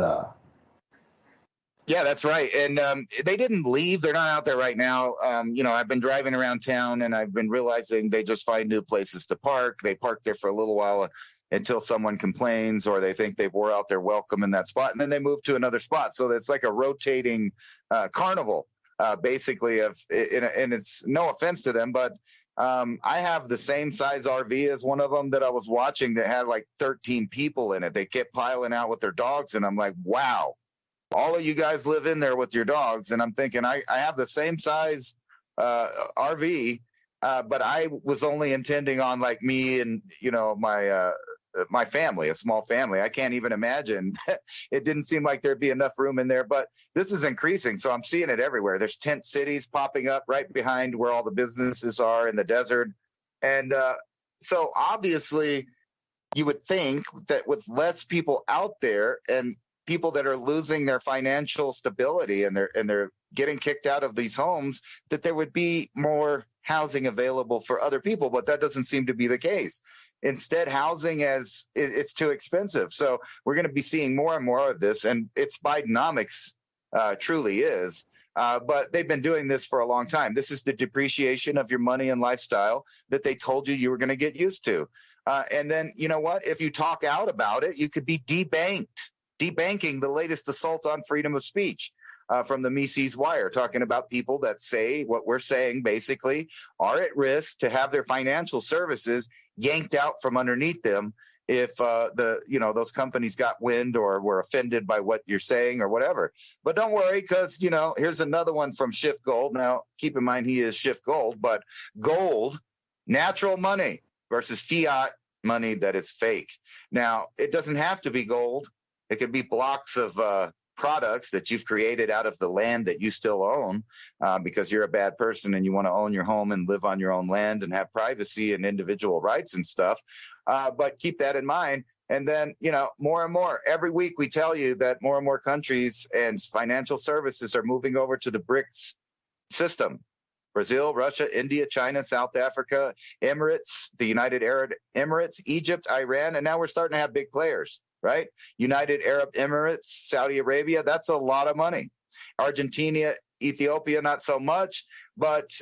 yeah, that's right. And they didn't leave. They're not out there right now. I've been driving around town, and I've been realizing they just find new places to park. They park there for a little while until someone complains or they think they've wore out their welcome in that spot, and then they move to another spot. So it's like a rotating carnival, basically. And it's no offense to them, but I have the same size RV as one of them that I was watching that had like 13 people in it. They kept piling out with their dogs, and I'm like, wow, all of you guys live in there with your dogs. And I'm thinking, I have the same size RV, but I was only intending on like me and my family, a small family. I can't even imagine. It didn't seem like there'd be enough room in there, but this is increasing. So I'm seeing it everywhere. There's tent cities popping up right behind where all the businesses are in the desert. And so obviously you would think that with less people out there and people that are losing their financial stability and they're getting kicked out of these homes, that there would be more housing available for other people, but that doesn't seem to be the case. Instead, housing it's too expensive. So we're going to be seeing more and more of this, and it's Bidenomics, truly is. But they've been doing this for a long time. This is the depreciation of your money and lifestyle that they told you were going to get used to. And then, you know what? If you talk out about it, you could be debanked. Debanking the latest assault on freedom of speech from the Mises Wire, talking about people that say what we're saying basically are at risk to have their financial services yanked out from underneath them if those companies got wind or were offended by what you're saying or whatever. But don't worry, because here's another one from Shift Gold. Now, keep in mind he is Shift Gold, but gold, natural money versus fiat money that is fake. Now, it doesn't have to be gold. It could be blocks of products that you've created out of the land that you still own because you're a bad person and you want to own your home and live on your own land and have privacy and individual rights and stuff. But keep that in mind. And then, more and more, every week we tell you that more and more countries and financial services are moving over to the BRICS system. Brazil, Russia, India, China, South Africa, Emirates, the United Arab Emirates, Egypt, Iran, and now we're starting to have big players, right? United Arab Emirates, Saudi Arabia, that's a lot of money. Argentina, Ethiopia, not so much, but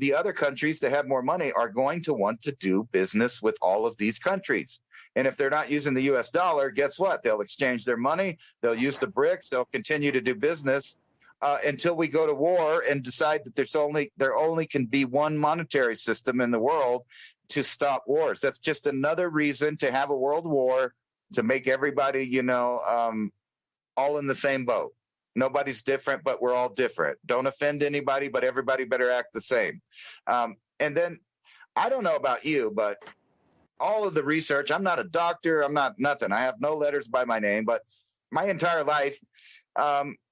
the other countries that have more money are going to want to do business with all of these countries. And if they're not using the US dollar, guess what? They'll exchange their money, they'll use the BRICS, they'll continue to do business until we go to war and decide that there only can be one monetary system in the world to stop wars. That's just another reason to have a world war, to make everybody, all in the same boat. Nobody's different, but we're all different. Don't offend anybody, but everybody better act the same. And then I don't know about you, but all of the research, I'm not a doctor, I'm not nothing. I have no letters by my name, but my entire life,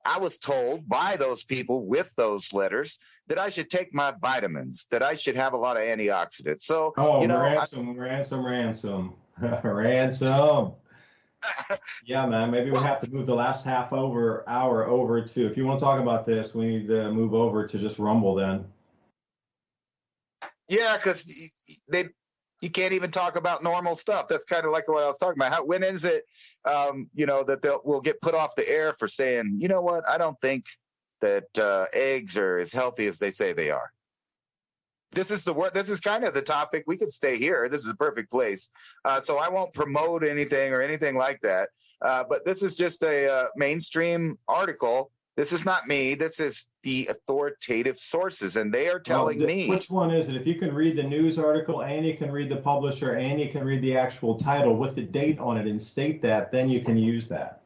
I was told by those people with those letters that I should take my vitamins, that I should have a lot of antioxidants. So, ransom. Ransom. Yeah, man, maybe we have to move the last hour over to, if you want to talk about this, we need to move over to just Rumble then. Yeah, because you can't even talk about normal stuff. That's kind of like what I was talking about. When is it, that we'll get put off the air for saying, you know what, I don't think that eggs are as healthy as they say they are. This is kind of the topic. We could stay here. This is a perfect place. So I won't promote anything or anything like that. But this is just a mainstream article. This is not me. This is the authoritative sources, and they are telling me. Which one is it? If you can read the news article and you can read the publisher and you can read the actual title with the date on it and state that, then you can use that.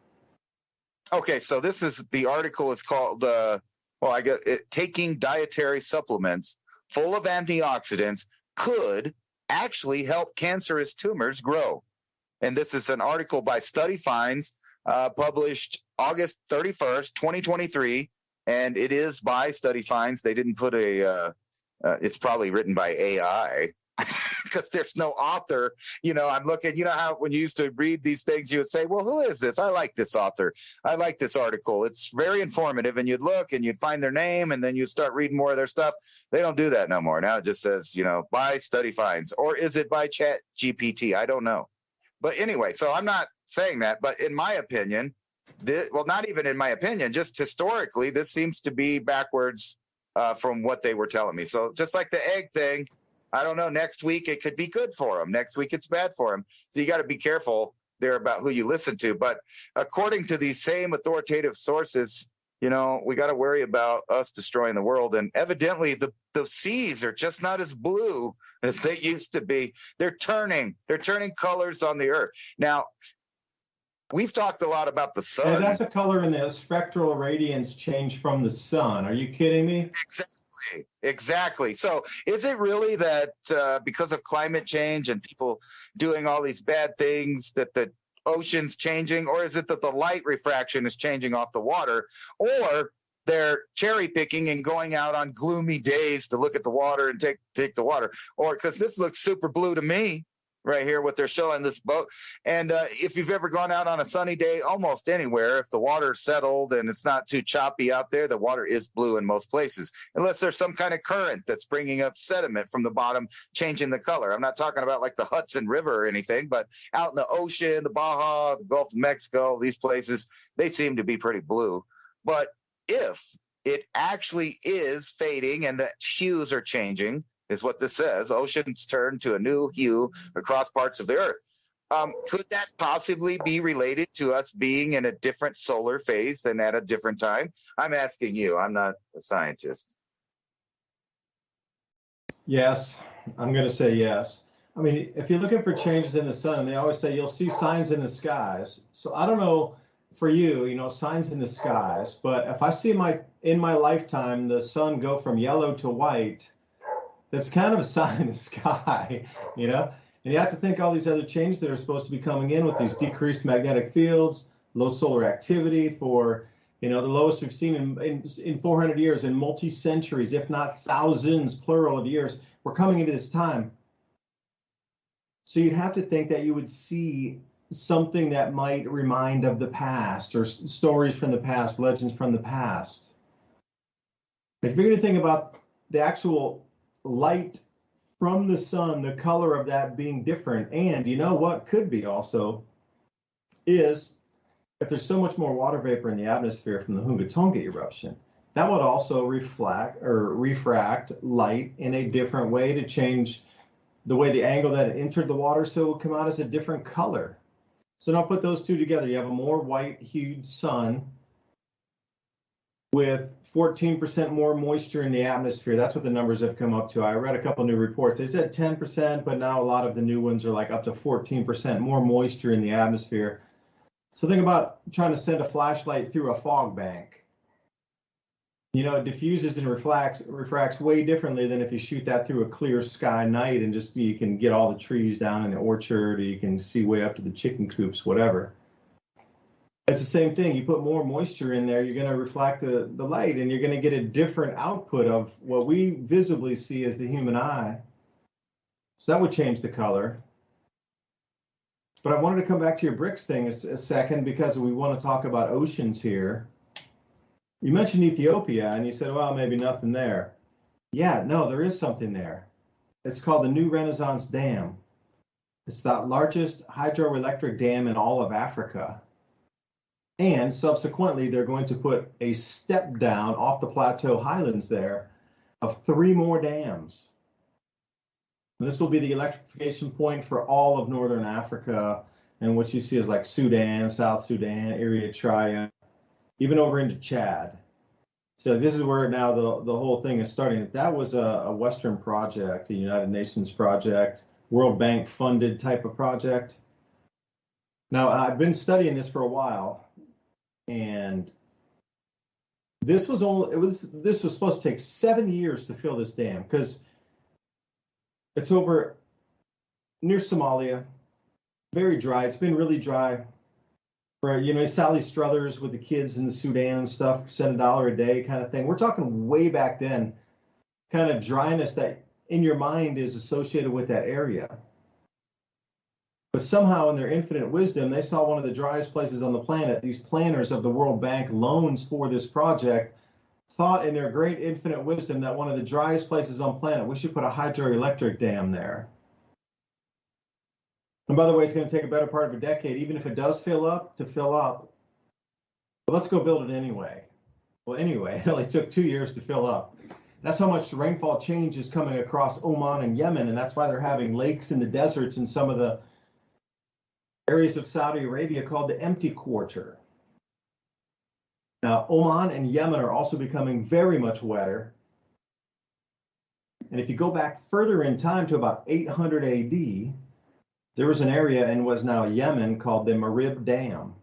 Okay, so the article is called, Taking Dietary Supplements Full of Antioxidants Could Actually Help Cancerous Tumors Grow. And this is an article by Study Finds, published August 31st, 2023, and it is by Study Finds. They didn't put it's probably written by AI because there's no author. I'm looking, how when you used to read these things, you would say, well, who is this? I like this author. I like this article. It's very informative. And you'd look and you'd find their name and then you'd start reading more of their stuff. They don't do that no more. Now it just says, by Study Finds, or is it by Chat GPT? I don't know. But anyway, so I'm not saying that, but in my opinion, not even in my opinion, just historically, this seems to be backwards from what they were telling me. So just like the egg thing, I don't know, next week it could be good for them. Next week it's bad for them. So you got to be careful there about who you listen to. But according to these same authoritative sources, we got to worry about us destroying the world. And evidently the seas are just not as blue as they used to be. They're turning colors on the earth. Now, we've talked a lot about the sun. Yeah, that's a color in the spectral radiance change from the sun. Are you kidding me? Exactly. So is it really that because of climate change and people doing all these bad things that the ocean's changing, or is it that the light refraction is changing off the water, or they're cherry picking and going out on gloomy days to look at the water and take the water? Or because this looks super blue to me right here, what they're showing this boat. And if you've ever gone out on a sunny day, almost anywhere, if the water's settled and it's not too choppy out there, the water is blue in most places, unless there's some kind of current that's bringing up sediment from the bottom, changing the color. I'm not talking about like the Hudson River or anything, but out in the ocean, the Baja, the Gulf of Mexico, these places, they seem to be pretty blue. But if it actually is fading and the hues are changing, is what this says. Oceans turn to a new hue across parts of the Earth. Could that possibly be related to us being in a different solar phase than at a different time? I'm asking you. I'm not a scientist. Yes, I'm going to say yes. I mean, if you're looking for changes in the sun, they always say you'll see signs in the skies. So I don't know for you, signs in the skies, but if I see in my lifetime the sun go from yellow to white, that's kind of a sign in the sky, And you have to think all these other changes that are supposed to be coming in with these decreased magnetic fields, low solar activity for, the lowest we've seen in 400 years, in multi-centuries, if not thousands, plural of years. We're coming into this time. So you'd have to think that you would see something that might remind of the past, or stories from the past, legends from the past. If you're going to think about the actual light from the sun, the color of that being different, and what could be also is if there's so much more water vapor in the atmosphere from the Hunga Tonga eruption, that would also refract light in a different way to change the way the angle that it entered the water, so it would come out as a different color. So now put those two together. You have a more white-hued sun with 14% more moisture in the atmosphere. That's what the numbers have come up to. I read a couple new reports. They said 10%, but now a lot of the new ones are like up to 14% more moisture in the atmosphere. So think about trying to send a flashlight through a fog bank. It diffuses and refracts way differently than if you shoot that through a clear sky night and just you can get all the trees down in the orchard, or you can see way up to the chicken coops, whatever. It's the same thing. You put more moisture in there, you're going to reflect the light, and you're going to get a different output of what we visibly see as the human eye. So that would change the color. But I wanted to come back to your bricks thing a second, because we want to talk about oceans here. You mentioned Ethiopia, and you said, well, maybe nothing there. Yeah, no, there is something there. It's called the New Renaissance Dam. It's the largest hydroelectric dam in all of Africa. And subsequently, they're going to put a step down off the plateau highlands there of 3 more dams. And this will be the electrification point for all of Northern Africa, and what you see is like Sudan, South Sudan, Eritrea, even over into Chad. So this is where now the whole thing is starting. That was a Western project, a United Nations project, World Bank funded type of project. Now, I've been studying this for a while, and this was supposed to take 7 years to fill this dam, because it's over near Somalia, very dry. It's been really dry. Where, Sally Struthers with the kids in the Sudan and stuff, send $1 a day kind of thing. We're talking way back then, kind of dryness that in your mind is associated with that area. But somehow in their infinite wisdom, they saw one of the driest places on the planet. These planners of the World Bank loans for this project thought in their great infinite wisdom that one of the driest places on the planet, we should put a hydroelectric dam there. And by the way, it's going to take a better part of a decade, even if it does fill up. But let's go build it anyway. Well, anyway, it only took 2 years to fill up. That's how much rainfall change is coming across Oman and Yemen, and that's why they're having lakes in the deserts in some of the areas of Saudi Arabia called the empty quarter. Now, Oman and Yemen are also becoming very much wetter. And if you go back further in time to about 800 AD, there was an area in what's now Yemen called the Marib Dam.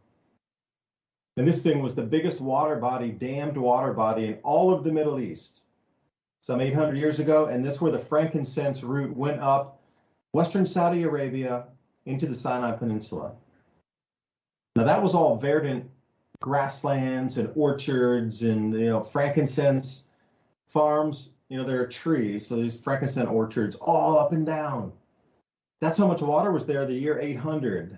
And this thing was the biggest dammed water body in all of the Middle East, some 800 years ago. And this is where the frankincense route went up Western Saudi Arabia into the Sinai Peninsula. Now that was all verdant grasslands and orchards and, frankincense farms. There are trees. So these frankincense orchards all up and down. That's how much water was there the year 800.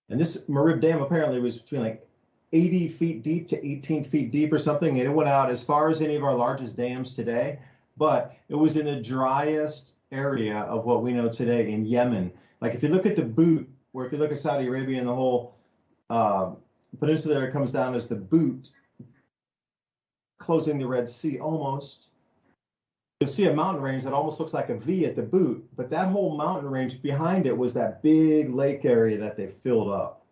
And this Marib Dam apparently was between like 80 feet deep to 18 feet deep or something. And it went out as far as any of our largest dams today. But it was in the driest area of what we know today in Yemen. Like if you look at the boot, or if you look at Saudi Arabia and the whole peninsula there, it comes down as the boot. closing the Red Sea almost. You'll see a mountain range that almost looks like a V at the boot, but that whole mountain range behind it was that big lake area that they filled up.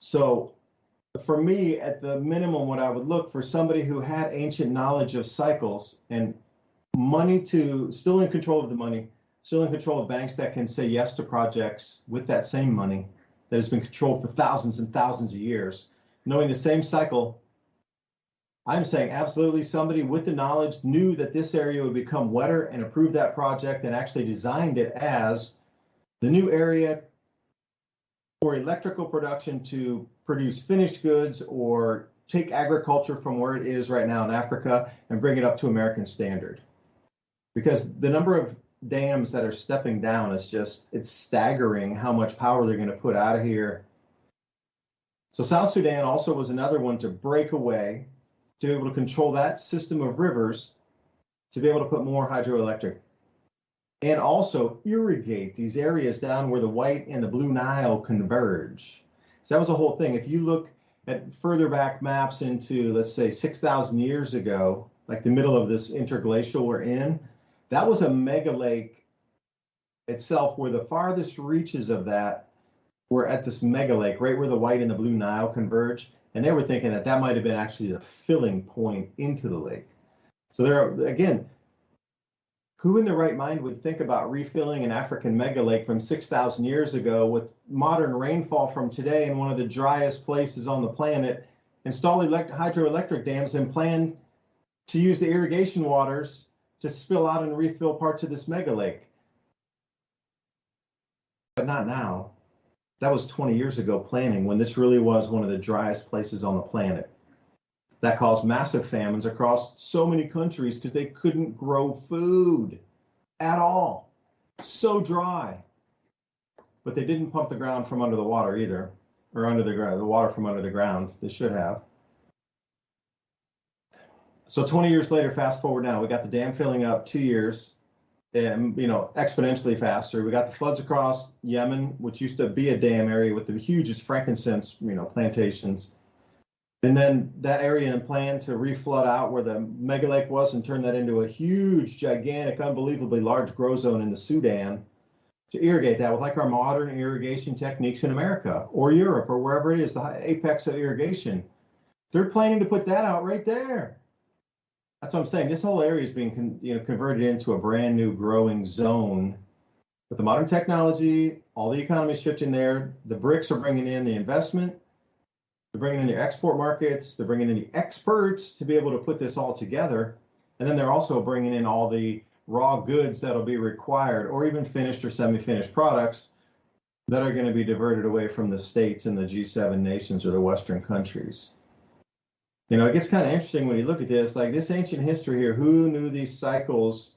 So for me, at the minimum, what I would look for somebody who had ancient knowledge of cycles and money to, still in control of the money, still in control of banks that can say yes to projects with that same money that has been controlled for thousands and thousands of years, knowing the same cycle. I'm saying absolutely somebody with the knowledge knew that this area would become wetter and approved that project and actually designed it as the new area for electrical production to produce finished goods or take agriculture from where it is right now in Africa and bring it up to American standard. Because the number of dams that are stepping down is just, it's staggering how much power they're going to put out of here. So South Sudan also was another one to break away, to be able to control that system of rivers, to be able to put more hydroelectric and also irrigate these areas down where the White and the Blue Nile converge. So that was the whole thing. If you look at further back maps into, let's say, 6,000 years ago, like the middle of this interglacial we're in, that was a mega lake itself, where the farthest reaches of that were at this mega lake, right where the White and the Blue Nile converge. And they were thinking that that might have been actually the filling point into the lake. So there are, again, who in their right mind would think about refilling an African mega lake from 6,000 years ago with modern rainfall from today in one of the driest places on the planet, install hydroelectric dams and plan to use the irrigation waters to spill out and refill parts of this mega lake? But not now. That was 20 years ago planning, when this really was one of the driest places on the planet. That caused massive famines across so many countries because they couldn't grow food at all. So dry. But they didn't pump the ground from under the water either, or under the ground, the water from under the ground. They should have. So 20 years later, fast forward now, we got the dam filling up 2 years. And, exponentially faster. We got the floods across Yemen, which used to be a dam area with the hugest frankincense, plantations. And then that area and plan to reflood out where the mega lake was and turn that into a huge, gigantic, unbelievably large grow zone in the Sudan to irrigate that with like our modern irrigation techniques in America or Europe or wherever it is, the apex of irrigation. They're planning to put that out right there. That's what I'm saying. This whole area is being converted into a brand new growing zone with the modern technology, all the economy shifting there. The BRICS are bringing in the investment. They're bringing in the export markets. They're bringing in the experts to be able to put this all together. And then they're also bringing in all the raw goods that'll be required, or even finished or semi-finished products that are going to be diverted away from the states and the G7 nations or the Western countries. It gets kind of interesting when you look at this, like this ancient history here, who knew these cycles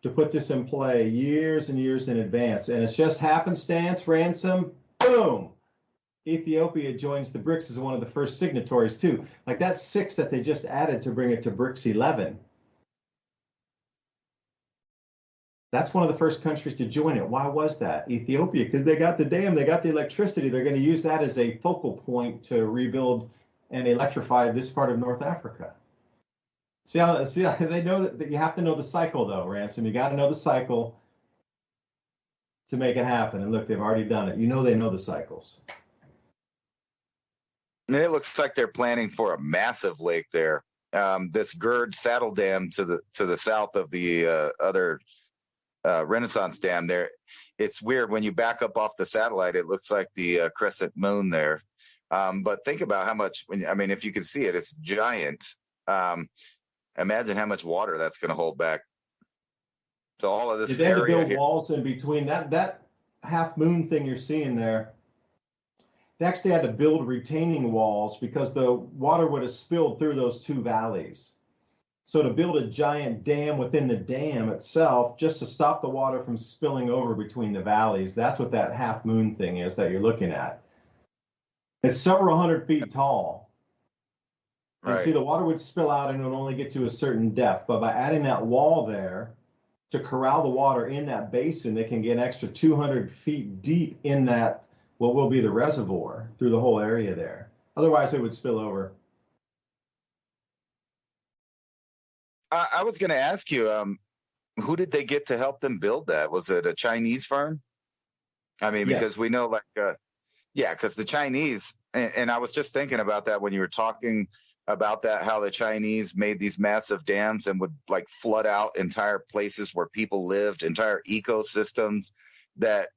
to put this in play years and years in advance? And it's just happenstance, Ransom, boom. Ethiopia joins the BRICS as one of the first signatories too. Like that's 6 that they just added to bring it to BRICS 11. That's one of the first countries to join it. Why was that? Ethiopia, because they got the dam, they got the electricity. They're going to use that as a focal point to rebuild and electrify this part of North Africa. See how they know that you have to know the cycle though, Ransom. You got to know the cycle to make it happen. And look, they've already done it. They know the cycles. And it looks like they're planning for a massive lake there. This GERD saddle dam to the south of the other Renaissance dam there. It's weird when you back up off the satellite. It looks like the crescent moon there. But think about how much, if you can see it, it's giant. Imagine how much water that's going to hold back. So all of this they had to build here, walls in between that half moon thing you're seeing there. They actually had to build retaining walls because the water would have spilled through those 2 valleys. So to build a giant dam within the dam itself, just to stop the water from spilling over between the valleys, that's what that half moon thing is that you're looking at. It's several hundred feet tall. And right. see, the water would spill out and it would only get to a certain depth. But by adding that wall there to corral the water in that basin, they can get an extra 200 feet deep in that, what will be the reservoir, through the whole area there. Otherwise, it would spill over. I was going to ask you, who did they get to help them build that? Was it a Chinese firm? I mean, because Yes. we know, like, yeah, because the Chinese, and I was just thinking about that when you were talking about that, how the Chinese made these massive dams and would like flood out entire places where people lived, entire ecosystems. That,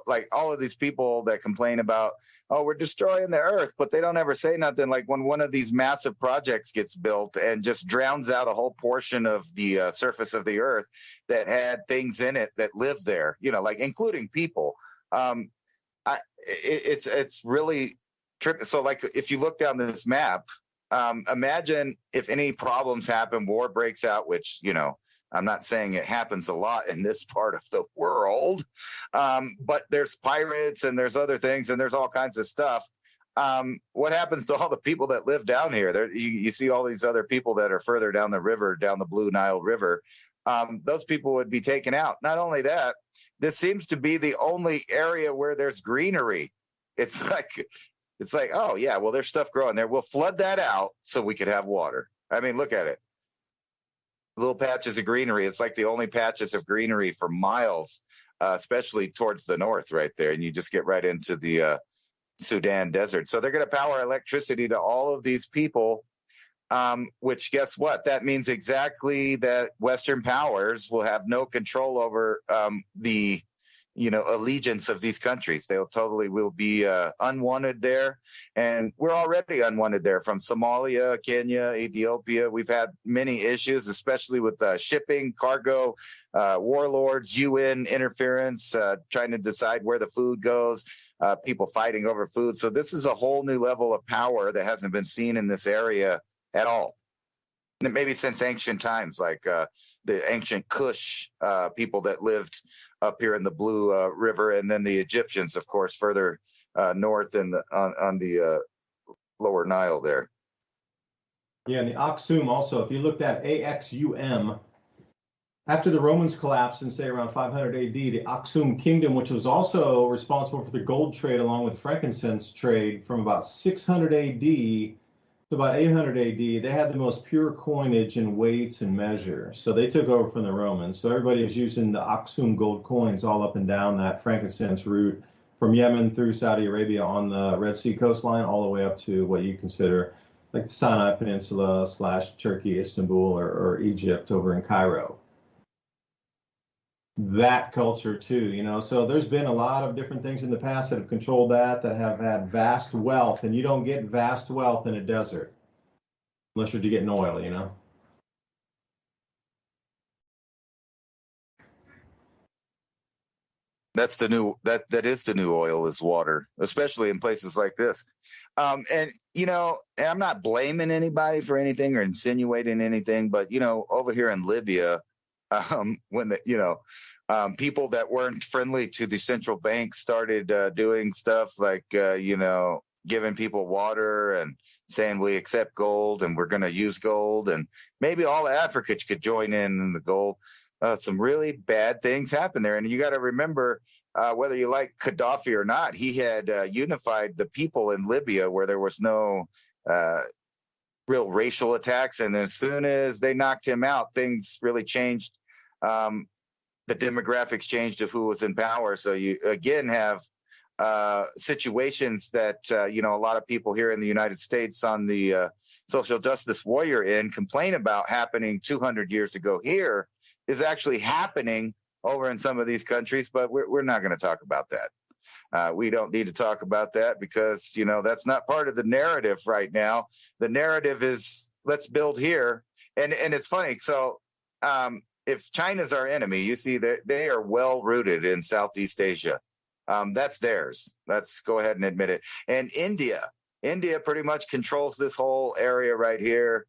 like all of these people that complain about, oh, we're destroying the earth, but they don't ever say nothing. Like when one of these massive projects gets built and just drowns out a whole portion of the surface of the earth that had things in it that lived there, like including people. Um, it's really trippy. So like if you look down this map, imagine if any problems happen, war breaks out, which I'm not saying it happens a lot in this part of the world, but there's pirates and there's other things and there's all kinds of stuff. What happens to all the people that live down here? There, you see all these other people that are further down the river, down the Blue Nile River. Those people would be taken out. Not only that, this seems to be the only area where there's greenery. It's like, oh yeah, well there's stuff growing there. We'll flood that out so we could have water. I mean, look at it. Little patches of greenery. It's like the only patches of greenery for miles, especially towards the north right there. And you just get right into the Sudan desert. So they're going to power electricity to all of these people. Which, guess what? That means exactly that Western powers will have no control over the, allegiance of these countries. They'll totally will be unwanted there. And we're already unwanted there from Somalia, Kenya, Ethiopia. We've had many issues, especially with shipping, cargo, warlords, UN interference, trying to decide where the food goes, people fighting over food. So this is a whole new level of power that hasn't been seen in this area at all. Maybe since ancient times, like the ancient Kush people that lived up here in the Blue River, and then the Egyptians, of course, further north and on the lower Nile there. Yeah, and the Aksum also, if you looked at AXUM, after the Romans collapsed in, say, around 500 AD, the Aksum kingdom, which was also responsible for the gold trade along with frankincense trade from about 600 AD to about 800 AD, they had the most pure coinage in weights and measure. So they took over from the Romans. So everybody was using the Aksum gold coins all up and down that frankincense route from Yemen through Saudi Arabia on the Red Sea coastline, all the way up to what you consider like the Sinai Peninsula / Turkey, Istanbul, or Egypt over in Cairo. That culture too, so there's been a lot of different things in the past that have controlled that have had vast wealth, and you don't get vast wealth in a desert unless you're getting oil. That's the new that is the new oil is water, especially in places like this. And and I'm not blaming anybody for anything or insinuating anything, but over here in Libya, when people that weren't friendly to the central bank started doing stuff like giving people water and saying we accept gold and we're going to use gold, and maybe all of Africa could join in the gold. Some really bad things happen there. And you got to remember, whether you like Gaddafi or not, he had unified the people in Libya where there was no real racial attacks. And as soon as they knocked him out, things really changed. The demographics changed of who was in power. So you again have situations that, a lot of people here in the United States on the social justice warrior end complain about happening 200 years ago here is actually happening over in some of these countries, but we're not going to talk about that. We don't need to talk about that because, that's not part of the narrative right now. The narrative is let's build here. And it's funny. So if China's our enemy, you see they are well rooted in Southeast Asia. That's theirs. Let's go ahead and admit it. And India pretty much controls this whole area right here.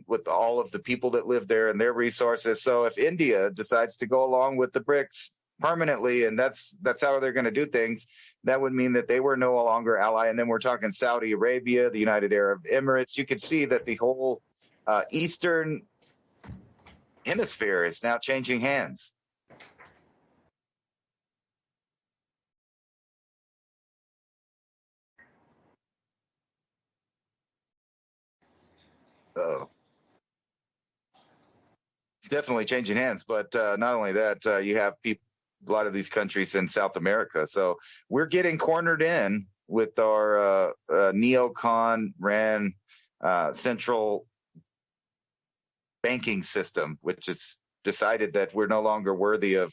With all of the people that live there and their resources. So if India decides to go along with the BRICS permanently, and that's how they're going to do things, that would mean that they were no longer ally. And then we're talking Saudi Arabia, the United Arab Emirates. You can see that the whole Eastern hemisphere is now changing hands. Oh. It's definitely changing hands. But not only that, you have people, a lot of these countries in South America. So we're getting cornered in with our neocon ran central banking system, which has decided that we're no longer worthy of,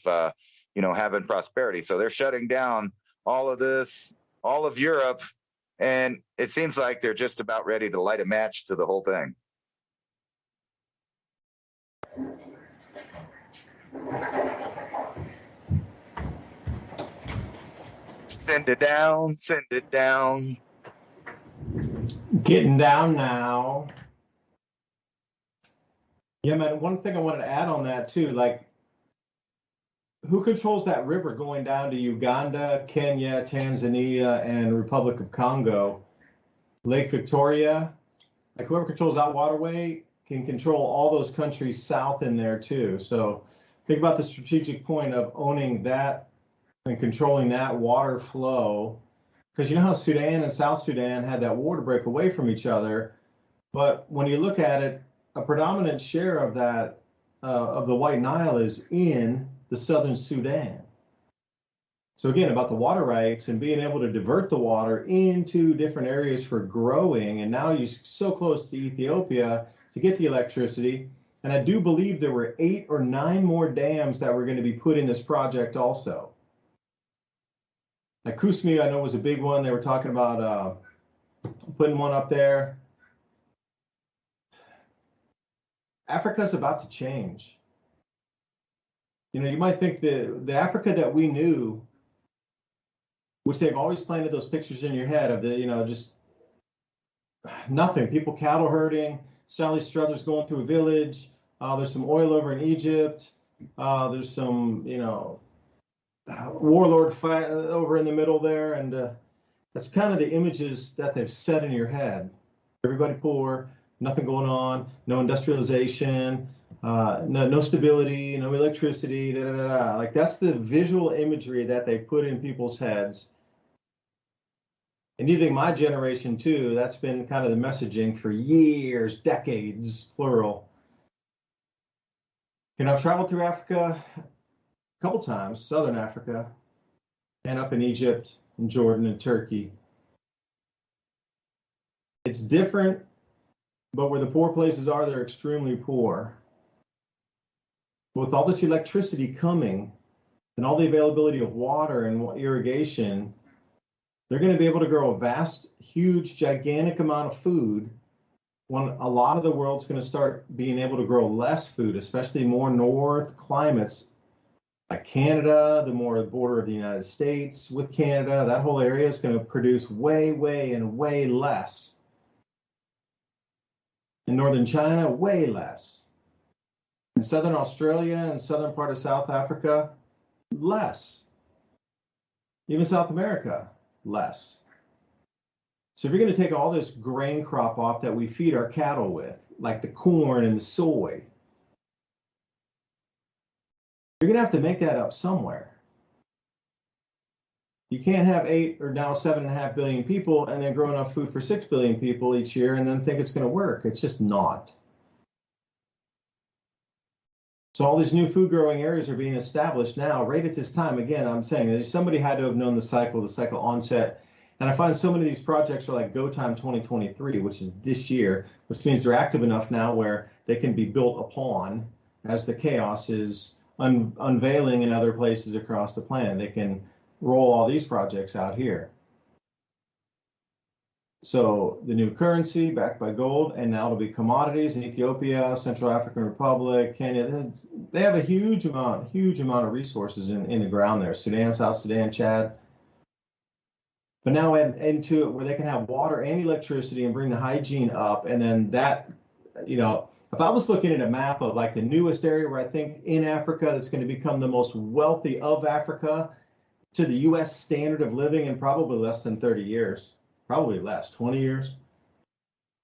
having prosperity. So they're shutting down all of this, all of Europe, and it seems like they're just about ready to light a match to the whole thing. Send it down, send it down. Getting down now. Yeah, man, one thing I wanted to add on that too, like, who controls that river going down to Uganda, Kenya, Tanzania, and Republic of Congo? Lake Victoria, like whoever controls that waterway can control all those countries south in there too. So think about the strategic point of owning that and controlling that water flow. Because you know how Sudan and South Sudan had that war to break away from each other. But when you look at it, a predominant share of that, of the White Nile is in the southern Sudan. So again, about the water rights and being able to divert the water into different areas for growing. And now you're so close to Ethiopia to get the electricity. And I do believe there were 8 or 9 more dams that were going to be put in this project also. Like Kusmi, I know was a big one. They were talking about putting one up there. Africa's about to change. You know, you might think the Africa that we knew, which they've always planted those pictures in your head of just nothing. People cattle herding, Sally Struthers going through a village. There's some oil over in Egypt. There's some, warlord fight over in the middle there. And that's kind of the images that they've set in your head. Everybody poor, nothing going on, no industrialization, no stability, no electricity, da, da, da, da. Like that's the visual imagery that they put in people's heads. And you think my generation too, that's been kind of the messaging for years, decades, plural. I've traveled through Africa a couple times, Southern Africa, and up in Egypt and Jordan and Turkey. It's different, but where the poor places are, they're extremely poor. With all this electricity coming and all the availability of water and irrigation, they're going to be able to grow a vast, huge, gigantic amount of food when a lot of the world's going to start being able to grow less food, especially more north climates like Canada, the more border of the United States with Canada. That whole area is going to produce way less. In northern China, way less. In southern Australia and southern part of South Africa, less. Even South America, less. So if you're going to take all this grain crop off that we feed our cattle with, like the corn and the soy, you're going to have to make that up somewhere. You can't have 8 or now 7.5 billion people and then grow enough food for 6 billion people each year and then think it's going to work. It's just not. So all these new food growing areas are being established now, right at this time. Again, I'm saying that somebody had to have known the cycle onset. And I find so many of these projects are like Go Time 2023, which is this year, which means they're active enough now where they can be built upon as the chaos is unveiling in other places across the planet. They can roll all these projects out here. So the new currency backed by gold, and now it'll be commodities in Ethiopia, Central African Republic, Kenya. They have a huge amount of resources in the ground there. Sudan, South Sudan, Chad. But now add into it where they can have water and electricity and bring the hygiene up. And then that, if I was looking at a map of like the newest area where I think in Africa that's going to become the most wealthy of Africa to the US standard of living in probably less than 30 years, probably less, 20 years,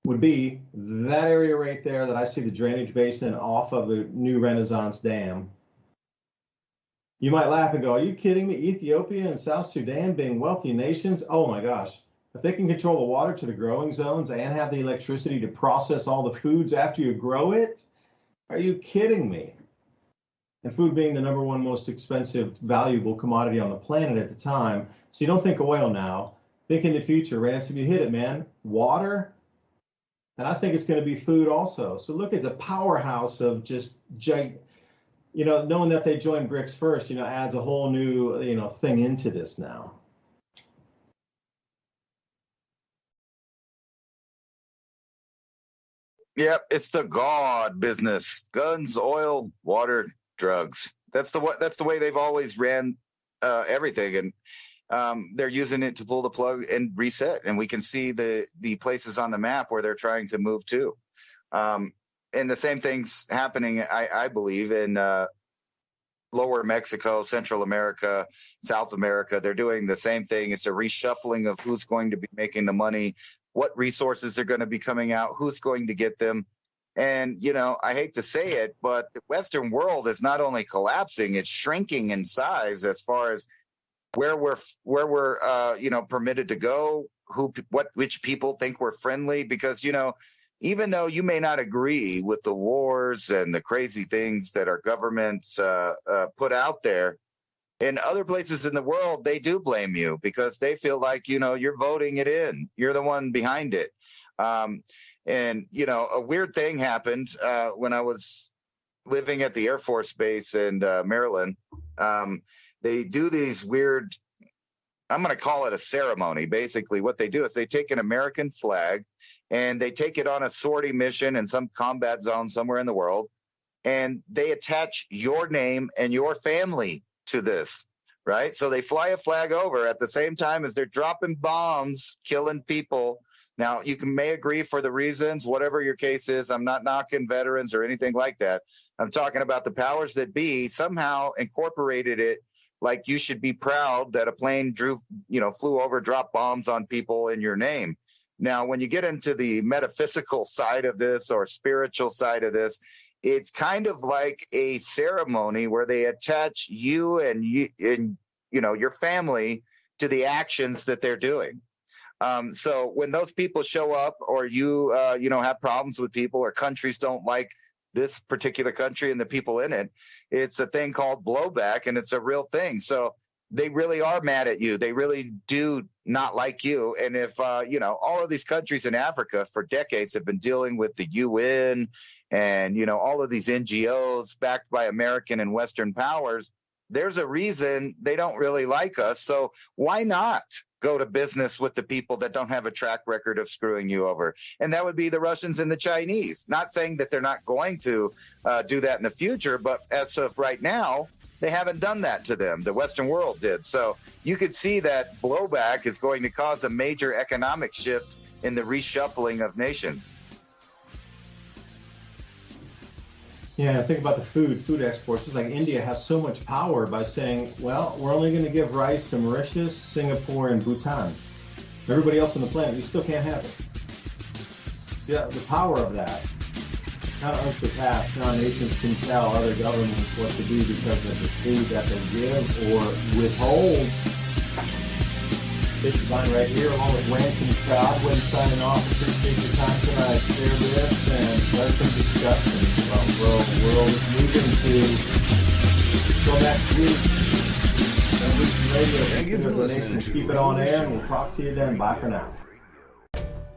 would be that area right there that I see the drainage basin off of the new Renaissance Dam. You might laugh and go, are you kidding me? Ethiopia and South Sudan being wealthy nations? Oh my gosh. If they can control the water to the growing zones and have the electricity to process all the foods after you grow it, Are you kidding me? And food being the number one most expensive, valuable commodity on the planet at the time. So you don't think oil now. Think in the future. Ransom, you hit it, man. Water. And I think it's going to be food also. So look at the powerhouse of just, knowing that they joined BRICS first, adds a whole new, thing into this now. Yep, it's the God business: guns, oil, water, drugs. That's the way they've always ran everything, and they're using it to pull the plug and reset. And we can see the places on the map where they're trying to move to. And the same thing's happening, I believe, in lower Mexico, Central America, South America. They're doing the same thing. It's a reshuffling of who's going to be making the money, what resources are going to be coming out, who's going to get them. And, I hate to say it, but the Western world is not only collapsing, it's shrinking in size as far as where we're permitted to go, which people think we're friendly, because, even though you may not agree with the wars and the crazy things that our governments put out there, in other places in the world, they do blame you because they feel like, you're voting it in. You're the one behind it. And, a weird thing happened when I was living at the Air Force Base in Maryland. They do these weird, I'm going to call it a ceremony. Basically, what they do is they take an American flag and they take it on a sortie mission in some combat zone somewhere in the world, and they attach your name and your family to this, right? So they fly a flag over at the same time as they're dropping bombs, killing people. Now, you may agree for the reasons, whatever your case is. I'm not knocking veterans or anything like that. I'm talking about the powers that be somehow incorporated it, like you should be proud that a plane flew over, dropped bombs on people in your name. Now, when you get into the metaphysical side of this or spiritual side of this, it's kind of like a ceremony where they attach you and your family to the actions that they're doing. So when those people show up, or you have problems with people, or countries don't like this particular country and the people in it, it's a thing called blowback, and it's a real thing. So they really are mad at you. They really do not like you. And if, all of these countries in Africa for decades have been dealing with the UN and, all of these NGOs backed by American and Western powers, there's a reason they don't really like us. So why not go to business with the people that don't have a track record of screwing you over? And that would be the Russians and the Chinese. Not saying that they're not going to do that in the future, but as of right now, they haven't done that to them. The Western world did. So you could see that blowback is going to cause a major economic shift in the reshuffling of nations. Yeah, think about the food exports. It's like India has so much power by saying, well, we're only going to give rice to Mauritius, Singapore, and Bhutan. Everybody else on the planet, you still can't have it. See, the power of that, kind of unsurpassed. Now nations can tell other governments what to do because of the food that they give or withhold. It's DuByne right here, along with Ransom Godwin, signing off. Appreciate your time tonight. Share this and let some discussion about where the world is moving to. Until next week, Radio, Thank you for listening to keep it on air, and we'll talk to you then. Bye for now.